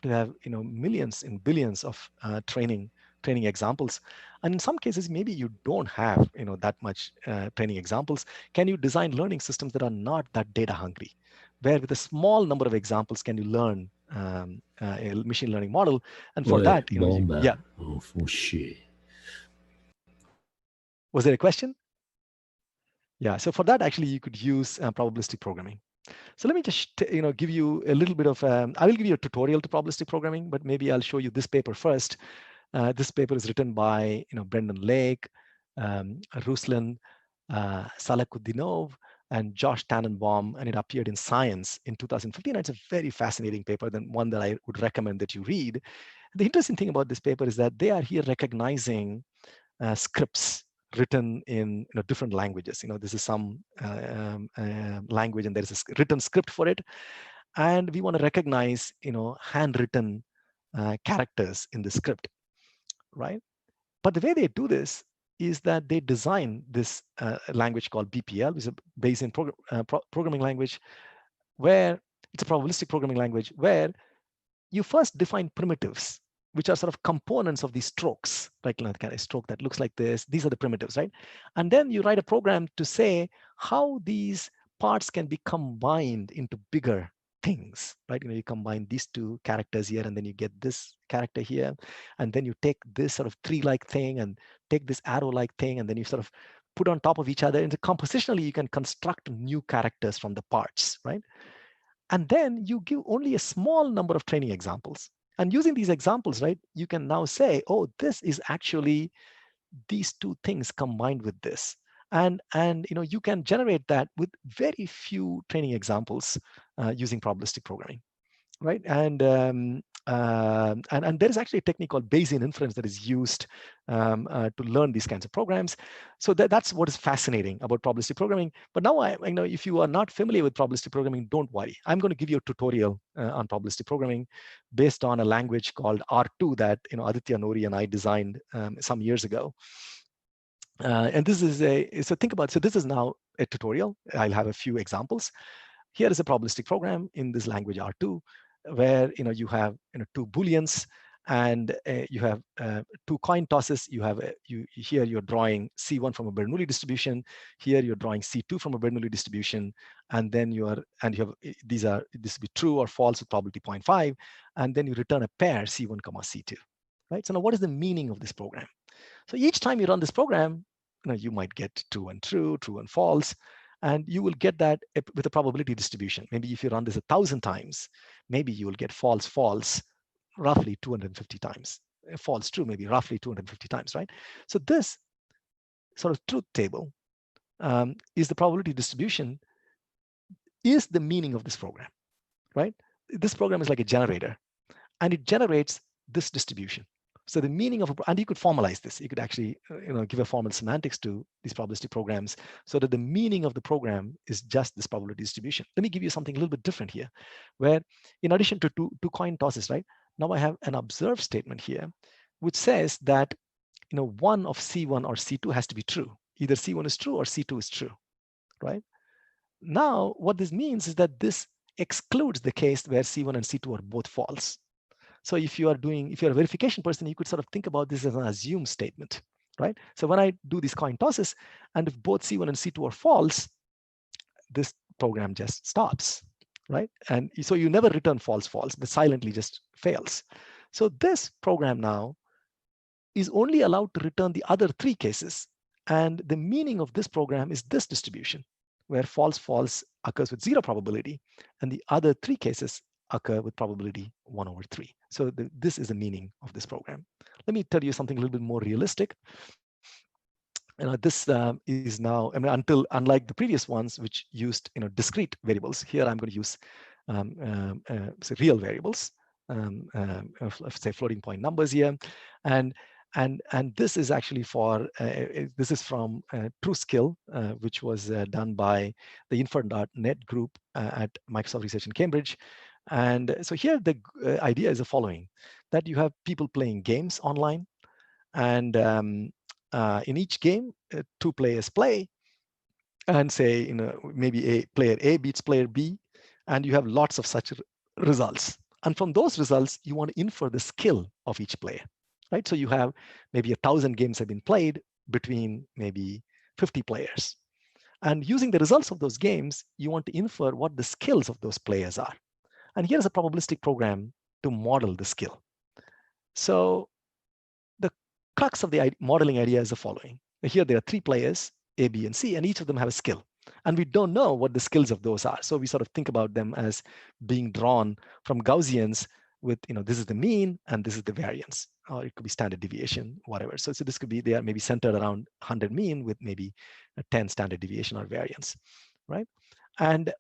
to have millions and billions of training examples. And in some cases, maybe you don't have that much training examples. Can you design learning systems that are not that data hungry, where with a small number of examples can you learn a machine learning model? And for that, yeah. Was there a question? Yeah, so for that, actually, you could use probabilistic programming. So let me just give you a little bit of, I will give you a tutorial to probabilistic programming, but maybe I'll show you this paper first. This paper is written by Brendan Lake, Ruslan Salakhutdinov, and Josh Tannenbaum, and it appeared in Science in 2015. It's a very fascinating paper, then one that I would recommend that you read. The interesting thing about this paper is that they are here recognizing scripts written in different languages. This is some language and there is a written script for it. And we want to recognize, handwritten characters in the script, right? But the way they do this is that they design this language called BPL, which is a Bayesian programming language, where it's a probabilistic programming language, where you first define primitives, which are sort of components of these strokes, like kind of stroke that looks like this. These are the primitives, right? And then you write a program to say how these parts can be combined into bigger things, right? You combine these two characters here, and then you get this character here, and then you take this sort of tree-like thing and take this arrow-like thing, and then you sort of put on top of each other. And compositionally, you can construct new characters from the parts, right? And then you give only a small number of training examples. And using these examples, right, you can now say, oh, this is actually these two things combined with this. And you can generate that with very few training examples using probabilistic programming, right? And there is actually a technique called Bayesian inference that is used to learn these kinds of programs. So that's what is fascinating about probabilistic programming. But now, if you are not familiar with probabilistic programming, don't worry. I'm going to give you a tutorial on probabilistic programming based on a language called R2 that Aditya Nori and I designed some years ago. And this is so think about, so this is now a tutorial. I'll have a few examples. Here is a probabilistic program in this language R2, where you have two booleans, and you have two coin tosses. You have here you're drawing C1 from a Bernoulli distribution. Here you're drawing C2 from a Bernoulli distribution, and then you have this will be true or false with probability 0.5, and then you return a pair C1 comma C2, right? So now what is the meaning of this program? So each time you run this program, you might get true and true, true and false. And you will get that with a probability distribution. Maybe if you run this 1,000 times, maybe you will get false, false, roughly 250 times. False, true, maybe roughly 250 times, right? So this sort of truth table is the probability distribution is the meaning of this program, right? This program is like a generator, and it generates this distribution. So the meaning of and you could formalize this. You could actually give a formal semantics to these probabilistic programs so that the meaning of the program is just this probability distribution. Let me give you something a little bit different here, where in addition to two coin tosses, right? Now I have an observe statement here, which says that one of C1 or C2 has to be true. Either C1 is true or C2 is true, right? Now, what this means is that this excludes the case where C1 and C2 are both false. So if you're a verification person, you could sort of think about this as an assume statement, right? So when I do these coin tosses, and if both C1 and C2 are false, this program just stops, right? And so you never return false, false, but silently just fails. So this program now is only allowed to return the other three cases. And the meaning of this program is this distribution, where false, false occurs with 0 probability, and the other three cases occur with probability 1/3. So this is the meaning of this program. Let me tell you something a little bit more realistic. This is now, unlike the previous ones, which used discrete variables, here I'm going to use say real variables, say floating point numbers here, and this is actually this is from TrueSkill, which was done by the Infer.net group at Microsoft Research in Cambridge. And so here the idea is the following, that you have people playing games online, and in each game, two players play, and say maybe player A beats player B, and you have lots of such results. And from those results, you want to infer the skill of each player, right? So you have maybe 1,000 games have been played between maybe 50 players. And using the results of those games, you want to infer what the skills of those players are. And here's a probabilistic program to model the skill. So the crux of the modeling idea is the following. Here there are 3 players, A, B, and C, and each of them have a skill. And we don't know what the skills of those are. So we sort of think about them as being drawn from Gaussians with, this is the mean and this is the variance, or it could be standard deviation, whatever. So this could be, they are maybe centered around 100 mean with maybe a 10 standard deviation or variance, right? And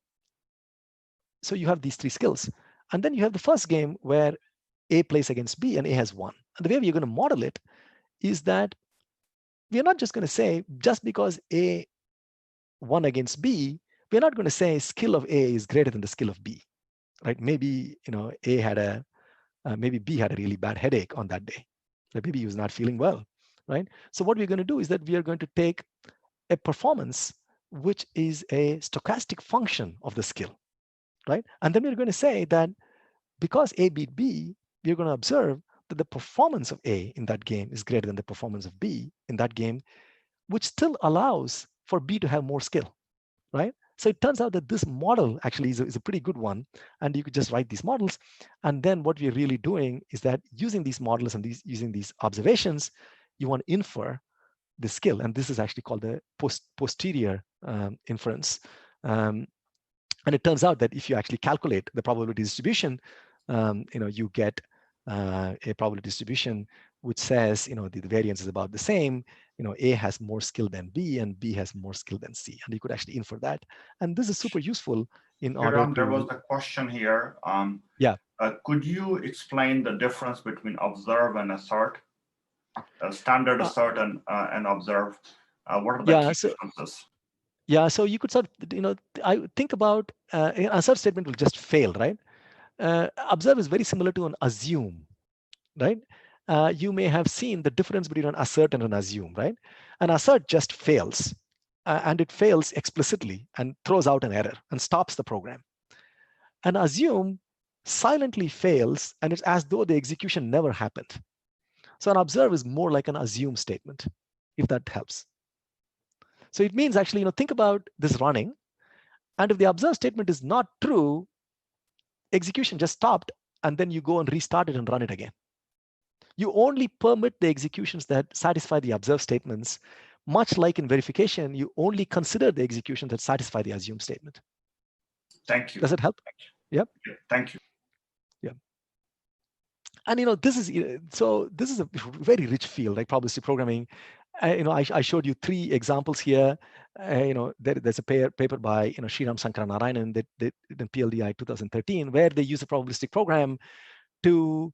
so you have these 3 skills. And then you have the first game where A plays against B and A has 1. And the way we're going to model it is that we're not just going to say, just because A won against B, we're not going to say skill of A is greater than the skill of B, right? Maybe, A had maybe B had a really bad headache on that day. Like maybe he was not feeling well, right? So what we're going to do is that we are going to take a performance which is a stochastic function of the skill, right? And then we're going to say that because A beat B, we're going to observe that the performance of A in that game is greater than the performance of B in that game, which still allows for B to have more skill, right? So it turns out that this model actually is a pretty good one, and you could just write these models. And then what we're really doing is that using these models and using these observations, you want to infer the skill. And this is actually called the posterior inference. And it turns out that if you actually calculate the probability distribution, you get a probability distribution which says, the variance is about the same. A has more skill than B, and B has more skill than C, and you could actually infer that. And this is super useful in order to. There was a question here. Yeah. Could you explain the difference between observe and assert? Standard assert and observe. What are the key differences? Yeah, so you could sort of, I think about an assert statement will just fail, right? Observe is very similar to an assume, right? You may have seen the difference between an assert and an assume, right? An assert just fails, and it fails explicitly and throws out an error and stops the program. An assume silently fails, and it's as though the execution never happened. So an observe is more like an assume statement, if that helps. So it means actually, think about this running, and if the observe statement is not true, execution just stopped, and then you go and restart it and run it again. You only permit the executions that satisfy the observe statements. Much like in verification, you only consider the executions that satisfy the assume statement. Thank you. Does it help? Yep. Yeah, thank you. Yeah. And this is a very rich field, like probabilistic programming. I showed you 3 examples here. there's a paper by Sriram Sankaranarayanan that in PLDI 2013 where they use a probabilistic program to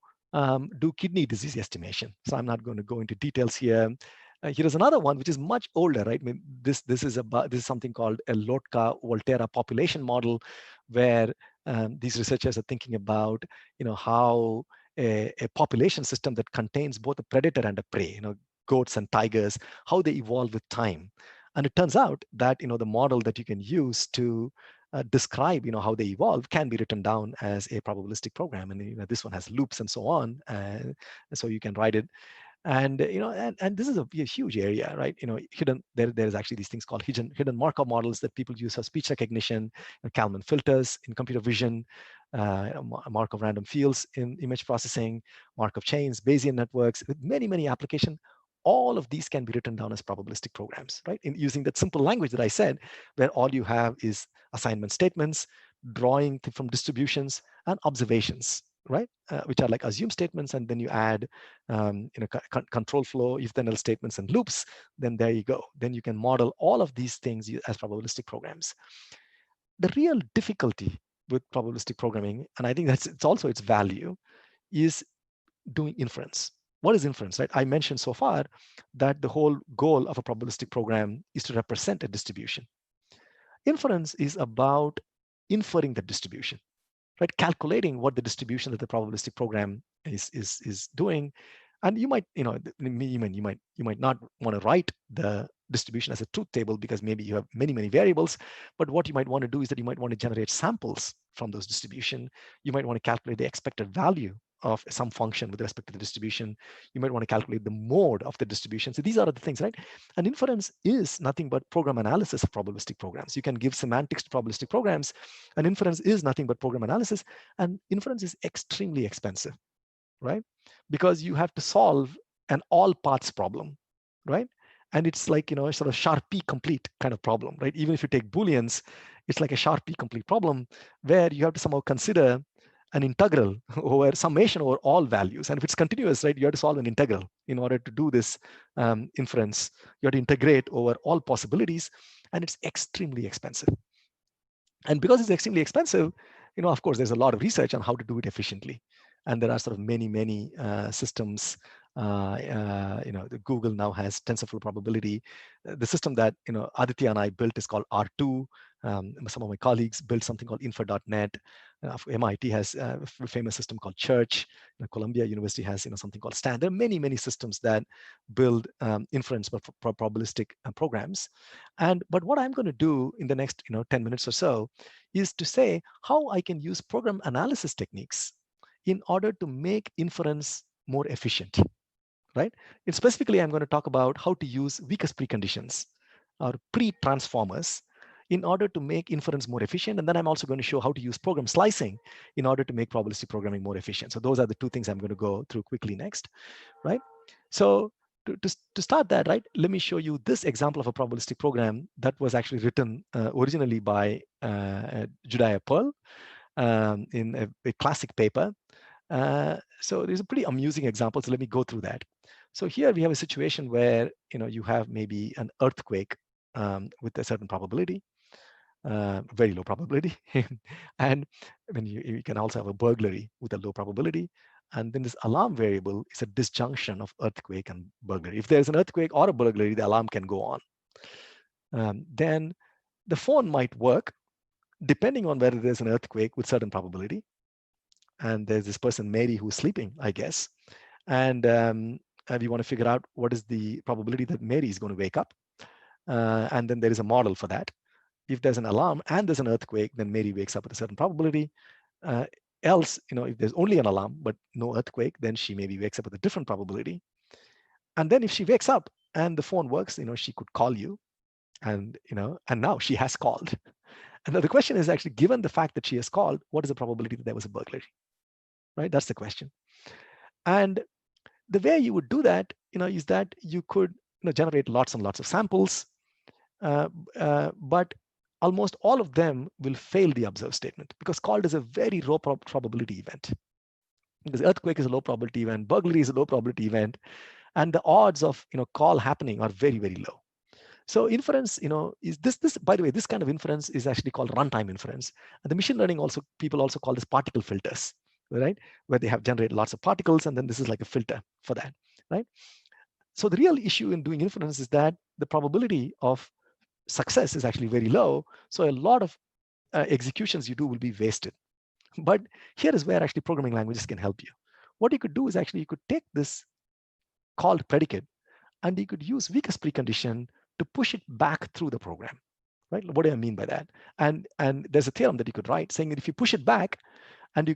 do kidney disease estimation. So I'm not going to go into details here. Here is another one which is much older, right? I mean, this is something called a Lotka-Volterra population model, where these researchers are thinking about how a population system that contains both a predator and a prey, goats and tigers, how they evolve with time. And it turns out that the model that you can use to describe how they evolve can be written down as a probabilistic program, and this one has loops and so on, so you can write it. And and this is a huge area, right? Hidden there is actually these things called hidden Markov models that people use for speech recognition, Kalman filters in computer vision, Markov random fields in image processing, Markov chains, Bayesian networks, with many applications. All of these can be written down as probabilistic programs, right? Using that simple language that I said, where all you have is assignment statements, drawing from distributions, and observations, right? Which are like assume statements, and then you add control flow, if then else statements and loops, then there you go. Then you can model all of these things as probabilistic programs. The real difficulty with probabilistic programming, and I think it's also its value, is doing inference. What is inference, right? I mentioned so far that the whole goal of a probabilistic program is to represent a distribution. Inference is about inferring the distribution, right? Calculating what the distribution that the probabilistic program is doing. And you might, you might not want to write the distribution as a truth table because maybe you have many variables. But what you might want to do is that you might want to generate samples from those distribution. You might want to calculate the expected value of some function with respect to the distribution. You might want to calculate the mode of the distribution. So these are the things, right? And inference is nothing but program analysis of probabilistic programs. You can give semantics to probabilistic programs, and inference is nothing but program analysis. And inference is extremely expensive, right? Because you have to solve an all paths problem, right? And it's like, sort of Sharpie complete kind of problem, right? Even if you take Booleans, it's like a Sharpie complete problem where you have to somehow consider an integral over summation over all values. And if it's continuous, right, you have to solve an integral in order to do this inference. You have to integrate over all possibilities, and it's extremely expensive. And because it's extremely expensive, of course, there's a lot of research on how to do it efficiently. And there are sort of many systems. The Google now has TensorFlow probability. The system that Aditya and I built is called R2. Some of my colleagues built something called info.net. MIT has a famous system called Church. Columbia University has something called Stan. There are many systems that build inference for probabilistic programs. But what I'm going to do in the next 10 minutes or so is to say how I can use program analysis techniques in order to make inference more efficient, right? And specifically, I'm going to talk about how to use weakest preconditions or pre-transformers in order to make inference more efficient. And then I'm also going to show how to use program slicing in order to make probabilistic programming more efficient. So those are the two things I'm going to go through quickly next, right? So to start that, right, let me show you this example of a probabilistic program that was actually written originally by Judea Pearl in a classic paper. So there's a pretty amusing example. So let me go through that. So here we have a situation where you have maybe an earthquake with a certain probability, very low probability, and when you can also have a burglary with a low probability. And then this alarm variable is a disjunction of earthquake and burglary. If there's an earthquake or a burglary, the alarm can go on. Then the phone might work depending on whether there's an earthquake with certain probability. And there's this person, Mary, who's sleeping, I guess. And we want to figure out what is the probability that Mary is going to wake up. And then there is a model for that. If there's an alarm and there's an earthquake, then Mary wakes up with a certain probability. Else, if there's only an alarm but no earthquake, then she maybe wakes up with a different probability. And then if she wakes up and the phone works, she could call you, and and now she has called. And the question is actually, given the fact that she has called, what is the probability that there was a burglary? Right? That's the question. And the way you would do that, is that you could generate lots and lots of samples, but almost all of them will fail the observe statement because called is a very low probability event. Because earthquake is a low probability event, burglary is a low probability event, and the odds of call happening are very low. So inference, is this, by the way, this kind of inference is actually called runtime inference. And the machine learning people also call this particle filters, right? Where they have generated lots of particles, and then this is like a filter for that, right? So the real issue in doing inference is that the probability of success is actually very low. So a lot of executions you do will be wasted. But here is where actually programming languages can help you. What you could do is actually you could take this called predicate, and you could use weakest precondition to push it back through the program, right? What do I mean by that? And there's a theorem that you could write saying that if you push it back and you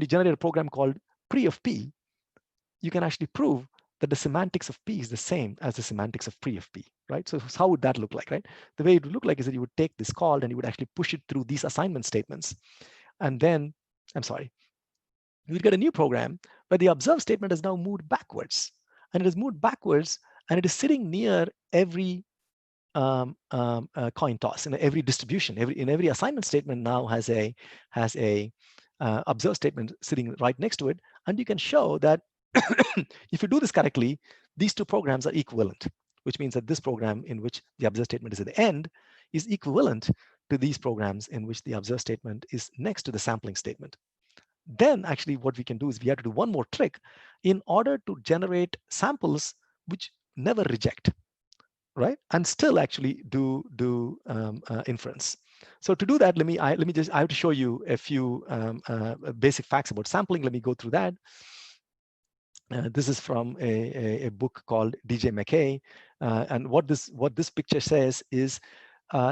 generate a program called pre of p, you can actually prove that the semantics of p is the same as the semantics of pre of p, right? So how would that look like, right? The way it would look like is that you would take this call and you would actually push it through these assignment statements. And then, you would get a new program where the observe statement has now moved backwards. And it is moved backwards, and it is sitting near every coin toss, in every distribution. In every assignment statement now has a observe statement sitting right next to it, and you can show that if you do this correctly, these two programs are equivalent, which means that this program in which the observe statement is at the end is equivalent to these programs in which the observe statement is next to the sampling statement. Then actually what we can do is we have to do one more trick in order to generate samples which never reject, right? And still actually do inference. So to do that, I have to show you a few basic facts about sampling. Let me go through that. This is from a book called DJ McKay, and what this picture says is,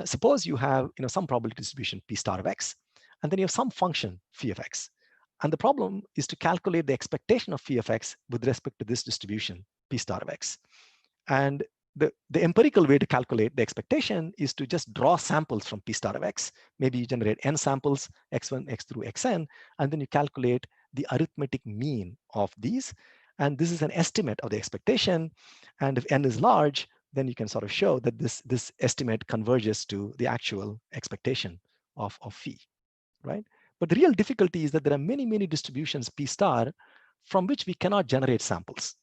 suppose you have some probability distribution p star of x, and then you have some function phi of x, and the problem is to calculate the expectation of phi of x with respect to this distribution p star of x. And the empirical way to calculate the expectation is to just draw samples from p star of x. Maybe you generate n samples, x1, x through xn, and then you calculate the arithmetic mean of these. And this is an estimate of the expectation. And if n is large, then you can sort of show that this estimate converges to the actual expectation of phi, right? But the real difficulty is that there are many, many distributions p star from which we cannot generate samples.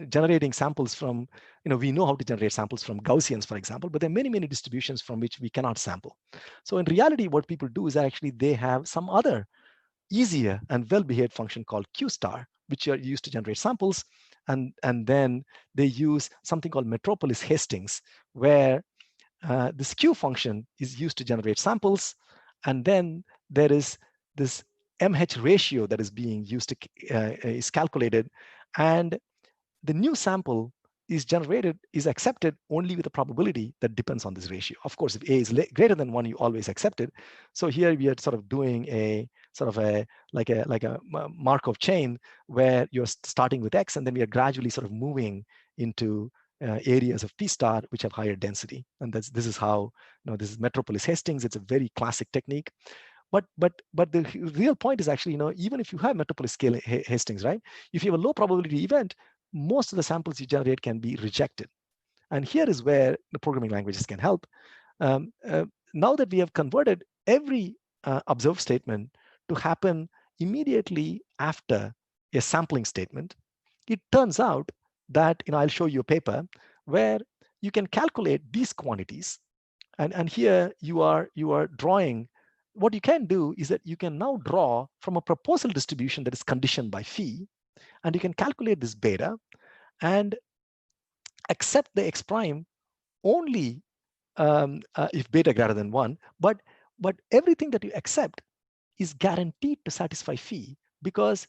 Generating samples from, we know how to generate samples from Gaussians, for example, but there are many, many distributions from which we cannot sample. So in reality, what people do is actually they have some other easier and well-behaved function called q star, which are used to generate samples. And then they use something called Metropolis Hastings, where this q function is used to generate samples. And then there is this MH ratio that is being used to is calculated, and the new sample is accepted only with a probability that depends on this ratio. Of course, if a is greater than 1, you always accept it. So here we are sort of doing a Markov chain where you're starting with x, and then we are gradually sort of moving into areas of p star which have higher density. And this is how, this is Metropolis Hastings. It's a very classic technique. But the real point is actually, even if you have Metropolis Hastings, right? If you have a low probability event, most of the samples you generate can be rejected. And here is where the programming languages can help. Now that we have converted every observe statement to happen immediately after a sampling statement, it turns out that, I'll show you a paper where you can calculate these quantities. And here you are drawing. What you can do is that you can now draw from a proposal distribution that is conditioned by phi, and you can calculate this beta and accept the x prime only if beta greater than 1. But everything that you accept is guaranteed to satisfy phi, because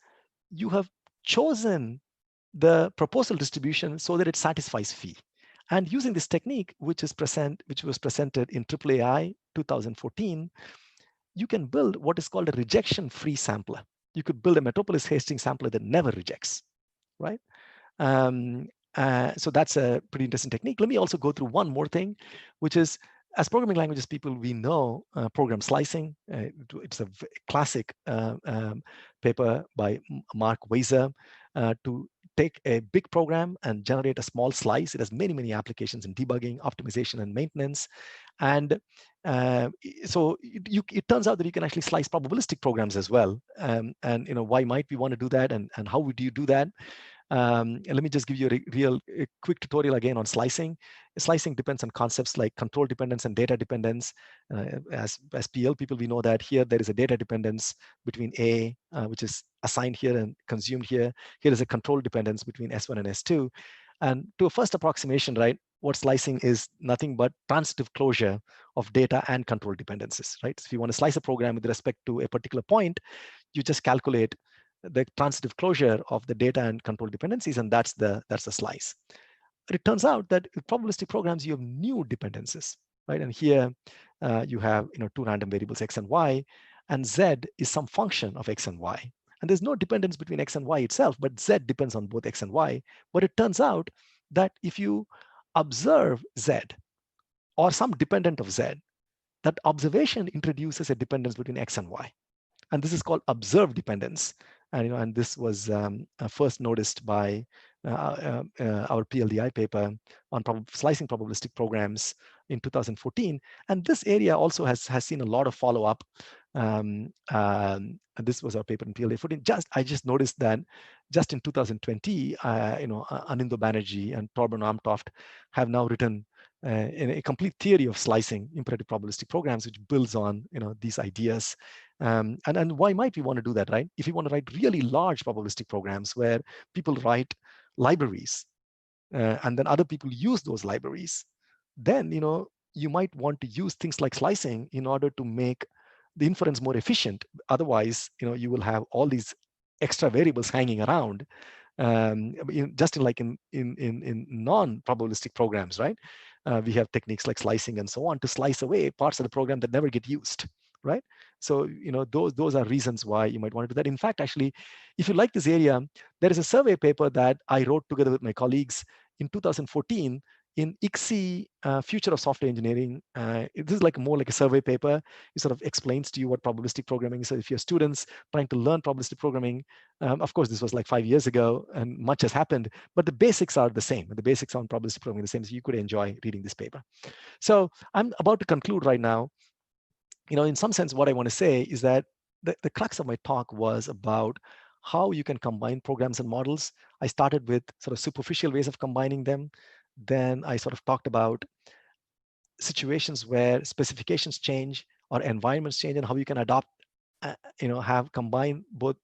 you have chosen the proposal distribution so that it satisfies phi. And using this technique, which was presented in AAAI 2014, you can build what is called a rejection-free sampler. You could build a Metropolis Hastings sampler that never rejects, right? So that's a pretty interesting technique. Let me also go through one more thing, which is, as programming languages people, we know program slicing. It's a classic paper by Mark Weiser to take a big program and generate a small slice. It has many, many applications in debugging, optimization, and maintenance. And so it turns out that you can actually slice probabilistic programs as well. And why might we want to do that, and how would you do that? Let me just give you a quick tutorial again on slicing. Slicing depends on concepts like control dependence and data dependence. As PL people, we know that here there is a data dependence between A, which is assigned here and consumed here. Here is a control dependence between S1 and S2. And to a first approximation, right, what slicing is nothing but transitive closure of data and control dependencies, right? So if you want to slice a program with respect to a particular point, you just calculate the transitive closure of the data and control dependencies, and that's the slice. But it turns out that with probabilistic programs, you have new dependencies, right? And here you have two random variables, x and y, and z is some function of x and y. And there's no dependence between x and y itself, but z depends on both x and y. But it turns out that if you observe z or some dependent of z, that observation introduces a dependence between x and y. And this is called observed dependence. And this was first noticed by our PLDI paper on slicing probabilistic programs in 2014. And this area also has seen a lot of follow-up. And this was our paper in PLDI 14. I just noticed that just in 2020, Anindo Banerjee and Torben Amtoft have now written in a complete theory of slicing imperative probabilistic programs, which builds on these ideas. And why might we want to do that, right? If we want to write really large probabilistic programs where people write libraries and then other people use those libraries, then you might want to use things like slicing in order to make the inference more efficient. Otherwise, you will have all these extra variables hanging around. Just in non-probabilistic programs, right? We have techniques like slicing and so on to slice away parts of the program that never get used, right? So those are reasons why you might want to do that. In fact, actually, if you like this area, there is a survey paper that I wrote together with my colleagues in 2014 in ICSE, Future of Software Engineering. This is more like a survey paper. It sort of explains to you what probabilistic programming is. So if you're students trying to learn probabilistic programming, of course, this was like 5 years ago and much has happened, but the basics are the same. The basics on probabilistic programming are the same, so you could enjoy reading this paper. So I'm about to conclude right now. In some sense, what I want to say is that the crux of my talk was about how you can combine programs and models. I started with sort of superficial ways of combining them. Then I sort of talked about situations where specifications change or environments change and how you can adopt, have combined both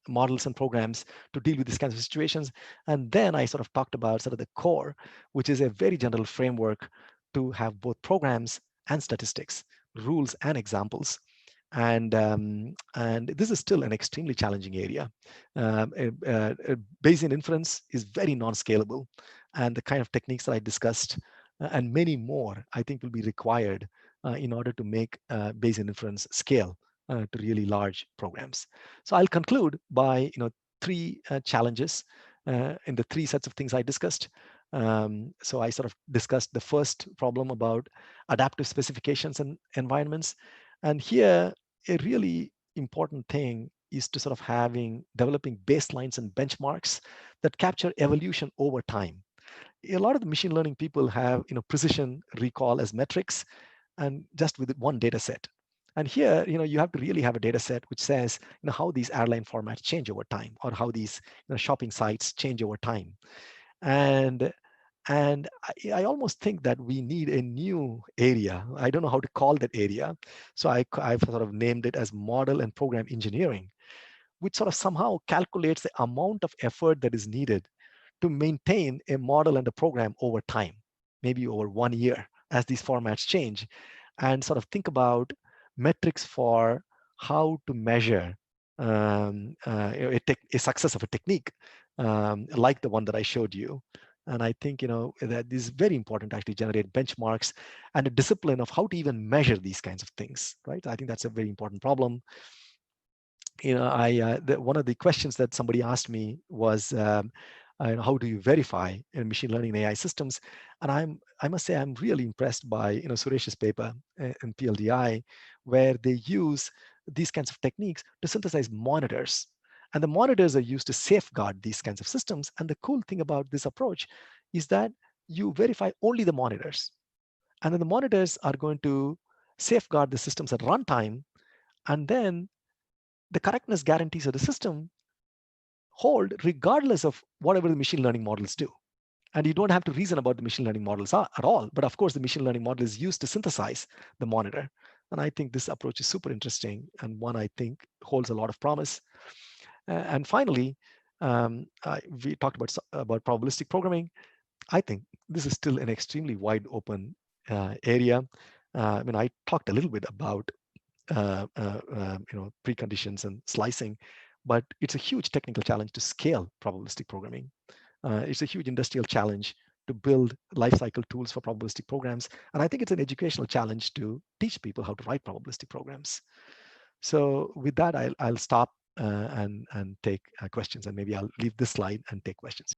models and programs to deal with these kinds of situations. And then I sort of talked about sort of the core, which is a very general framework to have both programs and statistics, rules and examples. And this is still an extremely challenging area. Bayesian inference is very non-scalable, and the kind of techniques that I discussed and many more, I think, will be required in order to make Bayesian inference scale to really large programs. So I'll conclude by 3 challenges in the 3 sets of things I discussed. So I sort of discussed the first problem about adaptive specifications and environments. And here, a really important thing is to sort of developing baselines and benchmarks that capture evolution over time. A lot of the machine learning people have precision recall as metrics, and just with one data set. And here, you have to really have a data set which says how these airline formats change over time, or how these shopping sites change over time. And I almost think that we need a new area. I don't know how to call that area. So I've sort of named it as model and program engineering, which sort of somehow calculates the amount of effort that is needed to maintain a model and a program over time, maybe over 1 year as these formats change, and sort of think about metrics for how to measure a success of a technique like the one that I showed you. And I think that this is very important to actually generate benchmarks and a discipline of how to even measure these kinds of things, right? I think that's a very important problem. One of the questions that somebody asked me was, how do you verify in machine learning and AI systems? And I must say I'm really impressed by Suresh's paper in PLDI, where they use these kinds of techniques to synthesize monitors. And the monitors are used to safeguard these kinds of systems. And the cool thing about this approach is that you verify only the monitors. And then the monitors are going to safeguard the systems at runtime. And then the correctness guarantees of the system hold regardless of whatever the machine learning models do. And you don't have to reason about the machine learning models at all. But of course, the machine learning model is used to synthesize the monitor. And I think this approach is super interesting and one I think holds a lot of promise. And finally, we talked about probabilistic programming. I think this is still an extremely wide open area. I mean, I talked a little bit about preconditions and slicing, but it's a huge technical challenge to scale probabilistic programming. It's a huge industrial challenge to build lifecycle tools for probabilistic programs. And I think it's an educational challenge to teach people how to write probabilistic programs. So with that, I'll stop and take questions, and maybe I'll leave this slide and take questions.